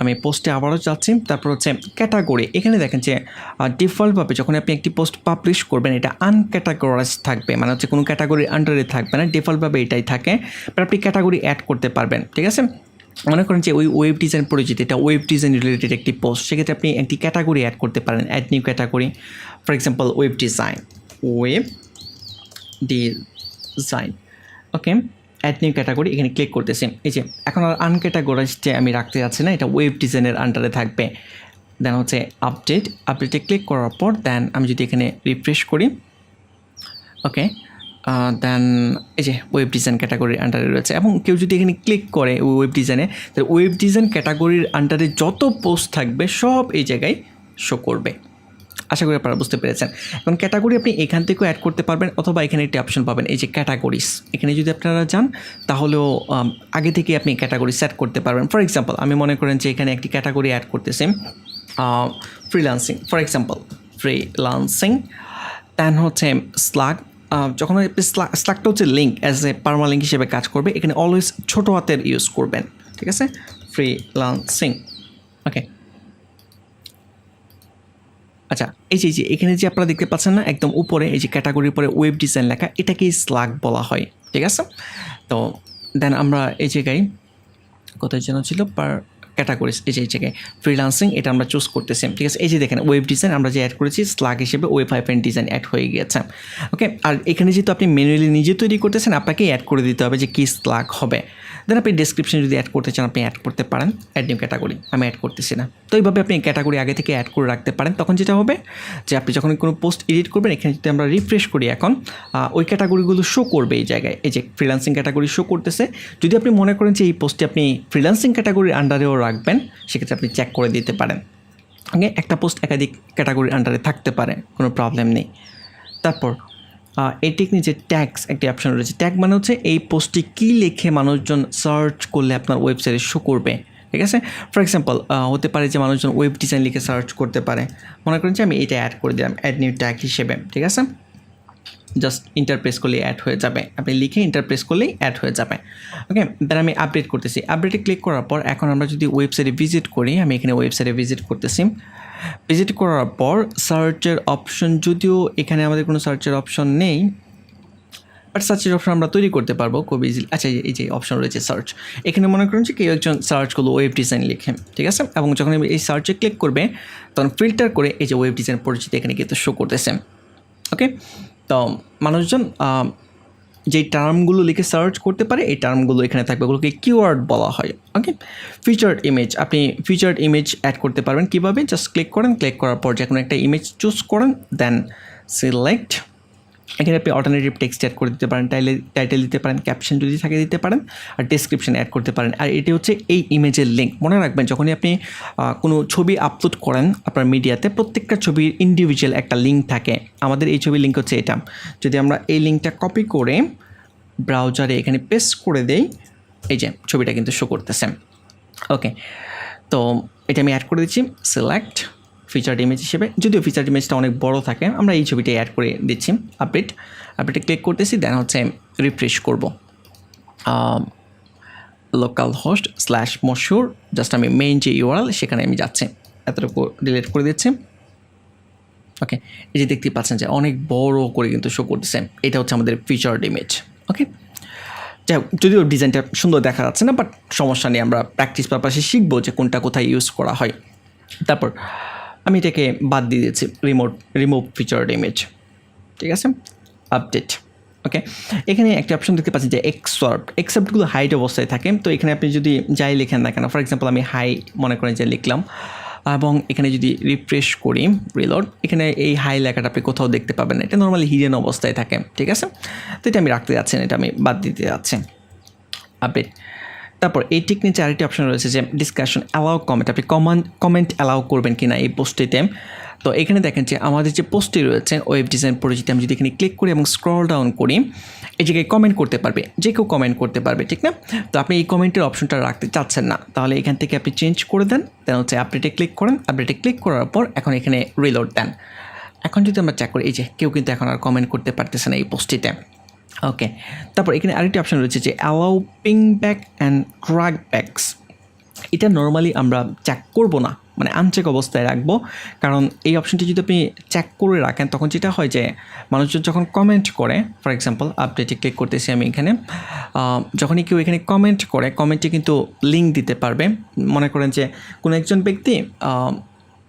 আমি পোস্টে আবারও যাচ্ছি। তারপর হচ্ছে ক্যাটাগরি, এখানে দেখেন যে ডিফল্টভাবে যখন আপনি একটি পোস্ট পাবলিশ করবেন এটা আনক্যাটাগরাইজ থাকবে, মানে হচ্ছে কোনো ক্যাটাগরির আন্ডারে থাকবে না, ডিফল্টভাবে এটাই থাকে। বাট আপনি ক্যাটাগরি অ্যাড করতে পারবেন, ঠিক আছে। মনে করেন যে ওই ওয়েব ডিজাইন পরিচিতি, এটা ওয়েব ডিজাইন রিলেটেড একটি পোস্ট, সেক্ষেত্রে আপনি একটি ক্যাটাগরি অ্যাড করতে পারেন, add new category. For example web design, okay, add new category এখানে ক্লিক করতেছি। এই যে এখন আর আনক্যাটাগরাইজডে আমি রাখতে যাচ্ছি না, এটা ওয়েব ডিজাইনের আন্ডারে থাকবে। দেন হচ্ছে আপডেটে ক্লিক করার পর দেন আমি যদি এখানে রিফ্রেশ করি, ওকে, দেন এই যে ওয়েব ডিজাইন ক্যাটাগরির আন্ডারে রয়েছে। এবং কেউ যদি এখানে ক্লিক করে ওয়েব ডিজাইনে, তাহলে ওয়েব ডিজাইন ক্যাটাগরির আন্ডারে যত পোস্ট থাকবে সব এই জায়গায় শো করবে। আশা করি আপনারা বুঝতে পেরেছেন। এখন ক্যাটাগরি আপনি এখান থেকেও অ্যাড করতে পারবেন, অথবা এখানে একটি অপশন পাবেন এই যে ক্যাটাগরিজ, এখানে যদি আপনারা যান তাহলেও আগে থেকে আপনি ক্যাটাগরি সেট করতে পারবেন। ফর এক্সাম্পল আমি মনে করেন যে এখানে একটি ক্যাটাগরি অ্যাড করতেছি ফ্রিল্যান্সিং, ফর এক্সাম্পল ফ্রিল্যান্সিং, দেন হচ্ছে স্লাগ। যখন স্লাগটা হচ্ছে লিঙ্ক, অ্যাজ এ পারমালিঙ্ক হিসেবে কাজ করবে, এখানে অলওয়েজ ছোটো হাতের ইউজ করবেন, ঠিক আছে, ফ্রিল্যান্সিং। ওকে, আচ্ছা, এই যে এখানে যে আপনারা দেখতে পাচ্ছেন না একদম উপরে এই যে ক্যাটাগরির পরে ওয়েব ডিজাইন লেখা, এটাকেই স্লাগ বলা হয়, ঠিক আছে। তো দেন আমরা এই জায়গায় কোথায় যেন ছিল ক্যাটাগরিজ, এই জায়গায় ফ্রিল্যান্সিং এটা আমরা চুজ করতেছি, ঠিক আছে। এই যে দেখেন ওয়েব ডিজাইন আমরা যে অ্যাড করেছি স্লাগ হিসেবে ওয়েব ডিজাইন অ্যাড হয়ে গিয়েছে। ওকে, আর এখানে যেহেতু আপনি ম্যানুয়ালি নিজে তৈরি করতেছেন আপনাকেই অ্যাড করে দিতে হবে যে কী স্লাগ হবে। দেন আপনি ডেসক্রিপশন যদি অ্যাড করতে চান আপনি অ্যাড করতে পারেন, অ্যাড নিউ ক্যাটাগরি, আমি অ্যাড করতেছি না। তো এইভাবে আপনি ক্যাটাগরি আগে থেকে অ্যাড করে রাখতে পারেন। তখন যেটা হবে যে আপনি যখন কোনো পোস্ট এডিট করবেন এখানে যদি আমরা রিফ্রেশ করি এখন ওই ক্যাটাগরিগুলো শো করবে এই জায়গায়। এই যে ফ্রিল্যান্সিং ক্যাটাগরি শো করতেছে। যদি আপনি মনে করেন যে এই পোস্টে আপনি ফ্রিল্যান্সিং ক্যাটাগরির আন্ডারেও রাখবেন সেক্ষেত্রে আপনি চেক করে দিতে পারেন। ওকে, একটা পোস্ট একাধিক ক্যাটাগরির আন্ডারে থাকতে পারে, কোনো প্রবলেম নেই। তারপর এটির নিচে ট্যাগস একটি অপশন রয়েছে। ট্যাগ মানে হচ্ছে এই পোস্টটি কী লিখে মানুষজন সার্চ করলে আপনার ওয়েবসাইটে শো করবে, ঠিক আছে। ফর এক্সাম্পল হতে পারে যে মানুষজন ওয়েব ডিজাইন লিখে সার্চ করতে পারে, মনে করেন যে আমি এটা অ্যাড করে দিলাম অ্যাড নিউ ট্যাগ হিসেবে, ঠিক আছে। জাস্ট ইন্টারপ্রেস করলেই অ্যাড হয়ে যাবে, আপনি লিখে ইন্টারপ্রেস করলেই অ্যাড হয়ে যাবে। ওকে, দেন আমি আপডেট করতেছি, আপডেটে ক্লিক করার পর এখন আমরা যদি ওয়েবসাইটে ভিজিট করি, আমি এখানে ওয়েবসাইটে ভিজিট করতেছি, ভিজিট করার পর সার্চের অপশন, যদিও এখানে আমাদের কোনো সার্চের অপশন নেই, বাট সার্চের অপশন আমরা তৈরি করতে পারবো খুব ইজিলি। আচ্ছা, এই যে অপশন রয়েছে সার্চ, এখানে মনে করেন যে কেউ একজন সার্চ করলো ওয়েব ডিজাইন লিখে, ঠিক আছে, এবং যখন এই সার্চে ক্লিক করবে তখন ফিল্টার করে এই যে ওয়েব ডিজাইন পরিচিতি এখানে কিন্তু শো করতেছে। ওকে, তো মানুষজন যেই টার্মগুলো লিখে সার্চ করতে পারে এই টার্মগুলো এখানে থাকবে, ওগুলোকে কিওয়ার্ড বলা হয়। ওকে, ফিচার্ড ইমেজ, আপনি ফিচার্ড ইমেজ অ্যাড করতে পারবেন কীভাবে, জাস্ট ক্লিক করেন, ক্লিক করার পর যে কোনো একটা ইমেজ চুজ করেন, দেন সিলেক্ট, এখানে আপনি অল্টারনেটিভ টেক্সট অ্যাড করে দিতে পারেন, টাইটেল দিতে পারেন, ক্যাপশন যদি থাকে দিতে পারেন, আর ডেসক্রিপশন অ্যাড করতে পারেন। আর এটি হচ্ছে এই ইমেজের লিঙ্ক। মনে রাখবেন যখনই আপনি কোনো ছবি আপলোড করেন আপনার মিডিয়াতে, প্রত্যেকটা ছবির ইন্ডিভিজুয়াল একটা লিঙ্ক থাকে। আমাদের এই ছবির লিঙ্ক হচ্ছে এটা, যদি আমরা এই লিঙ্কটা কপি করে ব্রাউজারে এখানে পেস্ট করে দেই, এই যে ছবিটা কিন্তু শো করতেছে। ওকে, তো এটা আমি অ্যাড করে দিচ্ছি, সিলেক্ট ফিচার্ড ইমেজ হিসেবে, যদিও ফিচার্ড ইমেজটা অনেক বড় থাকে, আমরা এই ছবিটা অ্যাড করে দিচ্ছি। আপডেটে ক্লিক করতেছি, দেন হচ্ছে রিফ্রেশ করব, লোকাল হোস্ট /মশুর, জাস্ট আমি মেইন যে ইউআরএল সেখানে আমি যাচ্ছি, এতটুকু ডিলিট করে দিচ্ছি। ওকে, এই যে দেখতে পাচ্ছেন যে অনেক বড় করে কিন্তু শো করতেছে, এটা হচ্ছে আমাদের ফিচার্ড ইমেজ। ওকে, যাই হোক, যদিও ডিজাইনটা সুন্দর দেখা যাচ্ছে না, বাট সমস্যা নেই, আমরা প্র্যাকটিস পারপাসে শিখবো যে কোনটা কোথায় ইউজ করা হয়। তারপর আমি এটাকে বাদ দিয়ে দিচ্ছি, রিমুভ ফিচার্ড ইমেজ, ঠিক আছে, আপডেট। ওকে, এখানে একটা অপশন দেখতে পাচ্ছি যে এক্সেপ্টগুলো হাইড অবস্থায় থাকে, তো এখানে আপনি যদি যাই লেখেন না কেন, ফর এক্সাম্পল আমি হাই মনে করেন যে লিখলাম, এবং এখানে যদি রিফ্রেশ করি, রিলোড, এখানে এই হাই লেখাটা আপনি কোথাও দেখতে পাবেন না, এটা নর্মালি হিডেন অবস্থায় থাকে, ঠিক আছে। তো এটা আমি রাখতে যাচ্ছি না, এটা আমি বাদ দিতে যাচ্ছি, আপডেট। তারপর এই ঠিক নিচে আরেকটি অপশন রয়েছে যে ডিসকাশন অ্যালাউ কমেন্ট, আপনি কমেন্ট অ্যালাউ করবেন কিনা এই পোস্টটিতে। তো এখানে দেখেন যে আমাদের যে পোস্টটি রয়েছে ওয়েব ডিজাইন পরিচিতি, আমি যদি এখানে ক্লিক করি এবং স্ক্রল ডাউন করি, এই জায়গায় কমেন্ট করতে পারবে, যে কেউ কমেন্ট করতে পারবে, ঠিক না। তো আপনি এই কমেন্টের অপশনটা রাখতে চাচ্ছেন না, তাহলে এখান থেকে আপনি চেঞ্জ করে দেন, দেন হচ্ছে আপডেটে ক্লিক করেন, আপডেটে ক্লিক করার পর এখন এখানে রিলোড দেন। এখন যদি আমরা চেক করি, এই যে কেউ কিন্তু এখন আর কমেন্ট করতে পারতেছে না এই পোস্টটিতে। ওকে, তারপর এখানে আরেকটি অপশন রয়েছে যে allow ping back and track backs, এটা নর্মালি আমরা চেক করব না, মানে আনচেক অবস্থায় রাখবো, কারণ এই অপশনটি যদি আপনি চেক করে রাখেন তখন যেটা হয় যে মানুষজন যখন কমেন্ট করে, ফর এক্সাম্পল আপডেটে ক্লিক করতেছি আমি এখানে, যখনই কেউ এখানে কমেন্ট করে, কমেন্টে কিন্তু লিঙ্ক দিতে পারবে। মনে করেন যে কোনো একজন ব্যক্তি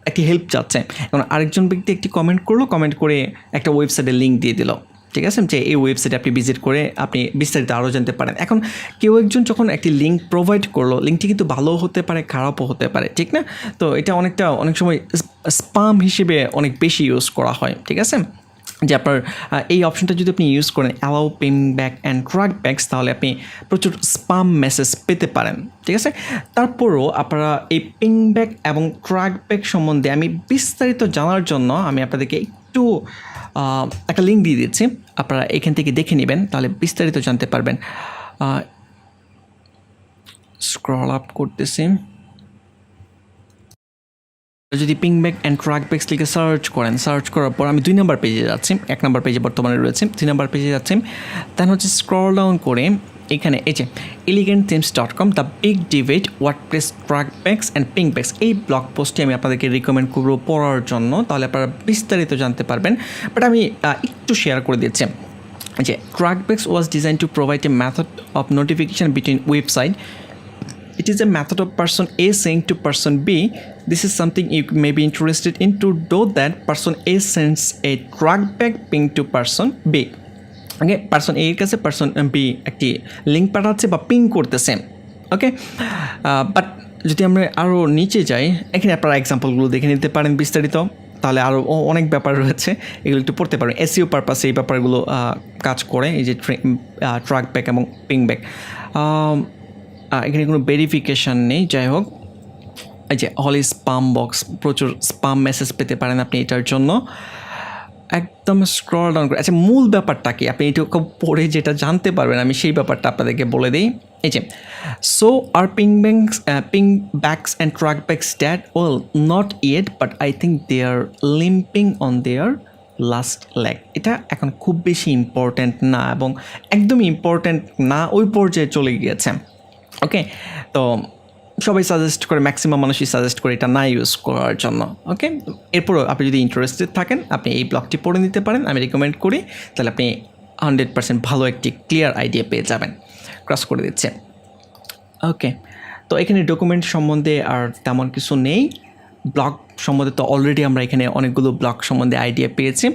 একটি হেল্প চাচ্ছে, এবং আরেকজন ব্যক্তি একটি কমেন্ট করলো, কমেন্ট করে একটা ওয়েবসাইটের লিঙ্ক দিয়ে দিল, ঠিক আছে, যে এই ওয়েবসাইটে আপনি ভিজিট করে আপনি বিস্তারিত আরও জানতে পারেন। এখন কেউ একজন যখন একটি লিঙ্ক প্রোভাইড করলো, লিঙ্কটি কিন্তু ভালোও হতে পারে, খারাপও হতে পারে, ঠিক না। তো এটা অনেক সময় স্পাম হিসেবে অনেক বেশি ইউজ করা হয়, ঠিক আছে। যে আপনার এই অপশনটা যদি আপনি ইউজ করেন allow ping back and track backs, তাহলে আপনি প্রচুর স্পাম মেসেজ পেতে পারেন, ঠিক আছে। তারপরও আপনারা এই পিং ব্যাক এবং ট্র্যাক ব্যাক সম্বন্ধে আমি বিস্তারিত জানার জন্য আমি আপনাদেরকে একটু একটা লিঙ্ক দিয়ে দিচ্ছি, আপনারা এখান থেকে দেখে নেবেন, তাহলে বিস্তারিত জানতে পারবেন। স্ক্রল আপ করতেছি, যদি ping back and track backs লিখে সার্চ করেন, সার্চ করার পর আমি 2 নম্বর পেজে যাচ্ছি, 1 নম্বর পেজে বর্তমানে রয়েছে, 3 নম্বর পেজে যাচ্ছি, তার হচ্ছে স্ক্রল ডাউন করে এখানে এই যে elegantthemes.com the big debate WordPress track backs and ping backs, এই ব্লগ পোস্টটি আমি আপনাদেরকে রিকমেন্ড করবো পড়ার জন্য, তাহলে আপনারা বিস্তারিত জানতে পারবেন। বাট আমি একটু শেয়ার করে দিচ্ছি যে track backs was design to provide a method of notification between website. It is a method of person A saying to person B, this is something you may be interested in, to do that person A sends a trackback ping to person B. Okay, person এর কাছে person B একটি link পাঠাচ্ছে বা ping করতেছে। ওকে, but যদি আমরা আরও নিচে যাই, এখানে আপনারা এক্সাম্পলগুলো দেখে নিতে পারেন বিস্তারিত, তাহলে আরও অনেক ব্যাপার রয়েছে, এগুলো একটু পড়তে পারবেন। এসইও পারপাসে এই ব্যাপারগুলো কাজ করে, এই যে ট্র্যাকব্যাক এবং পিং ব্যাক। এখানে কোনো ভেরিফিকেশান নেই, যাই হোক, এই যে হলি স্পাম বক্স, প্রচুর স্পাম মেসেজ পেতে পারেন আপনি এটার জন্য। একদম স্ক্রল ডাউন করে, আচ্ছা মূল ব্যাপারটা কি আপনি এটা পড়ে যেটা জানতে পারবেন, আমি সেই ব্যাপারটা আপনাদেরকে বলে দিই। এই যে so are pingbacks and trackbacks that well not yet but I think they are limping on their last leg. এটা এখন খুব বেশি ইম্পর্ট্যান্ট না এবং একদমই ইম্পর্ট্যান্ট না ওই পর্যায়ে চলে গিয়েছে। ওকে, তো সবাই সাজেস্ট করে, ম্যাক্সিমাম মানুষই সাজেস্ট করে এটা না ইউজ করার জন্য। ওকে, এরপরও আপনি যদি ইন্টারেস্টেড থাকেন আপনি এই ব্লগটি পড়ে নিতে পারেন, আমি রেকমেন্ড করি। তাহলে আপনি 100% ভালো একটি ক্লিয়ার আইডিয়া পেয়ে যাবেন। ক্রস করে দিচ্ছে। ওকে, তো এখানে ডকুমেন্ট সম্বন্ধে আর তেমন কিছু নেই। ব্লগ সম্বন্ধে তো অলরেডি আমরা এখানে অনেকগুলো ব্লগ সম্বন্ধে আইডিয়া পেয়েছি।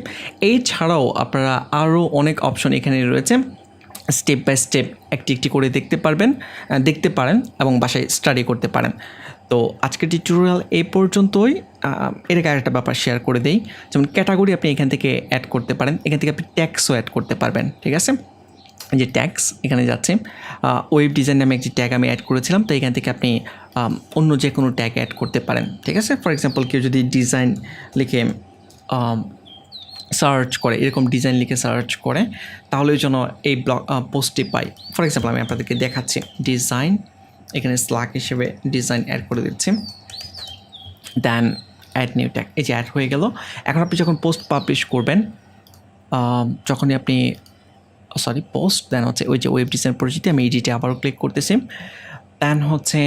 এই ছাড়াও আপনারা আরও অনেক অপশন এখানে রয়েছে, স্টেপ বাই স্টেপ একটি একটি করে দেখতে পারেন এবং বাসায় স্টাডি করতে পারেন। তো আজকের টিউটোরিয়াল এই পর্যন্তই। এর আগে একটা ব্যাপার শেয়ার করে দেই, যেমন ক্যাটাগরি আপনি এখান থেকে অ্যাড করতে পারেন, এখান থেকে আপনি ট্যাগসও অ্যাড করতে পারবেন। ঠিক আছে, যে ট্যাগস এখানে যাচ্ছে, ওয়েব ডিজাইন নামে একটি ট্যাগ আমি অ্যাড করেছিলাম, তো এখান থেকে আপনি অন্য যে কোনো ট্যাগ অ্যাড করতে পারেন। ঠিক আছে, ফর এক্সাম্পল কেউ যদি ডিজাইন লিখে সার্চ করে, এরকম ডিজাইন লিখে সার্চ করে, তাহলে ওই জন্য এই পোস্টটি পাই। ফর এক্সাম্পল আমি আপনাদেরকে দেখাচ্ছি, ডিজাইন, এখানে স্ল্যাক হিসেবে ডিজাইন অ্যাড করে দিচ্ছি, দেন অ্যাড নিউ ট্যাগ। এই যে অ্যাড হয়ে গেল। এখন আপনি যখন পোস্ট পাবলিশ করবেন, যখনই আপনি পোস্ট, দেন হচ্ছে ওই যে ওয়েব ডিজাইন পরিচিতি, আমি এডিটে আবারও ক্লিক করতেছি। দেন হচ্ছে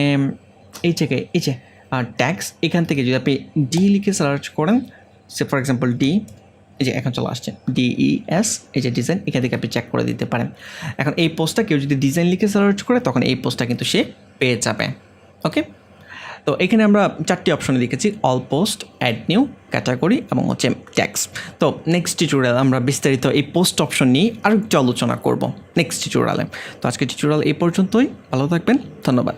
এই জায়গায় এই যে ট্যাগস, এখান থেকে যদি আপনি ডি লিখে সার্চ করেন, সে ফর এক্সাম্পল ডি, এই যে এখন চলে আসছে DES, এই যে ডিজাইন, এখান থেকে আপনি চেক করে দিতে পারেন। এখন এই পোস্টটা কেউ যদি ডিজাইন লিখে সার্চ করে, তখন এই পোস্টটা কিন্তু সে পেয়ে যাবে। ওকে, তো এখানে আমরা 4টি অপশনে দেখেছি, all post, add new, category এবং হচ্ছে ট্যাগস। তো নেক্সট টিউটোরিয়াল আমরা বিস্তারিত এই পোস্ট অপশন নিয়ে আরও একটু আলোচনা করব নেক্সট টিউটোরিয়ালে। তো আজকে টিউটোরিয়াল এই পর্যন্তই। ভালো থাকবেন, ধন্যবাদ।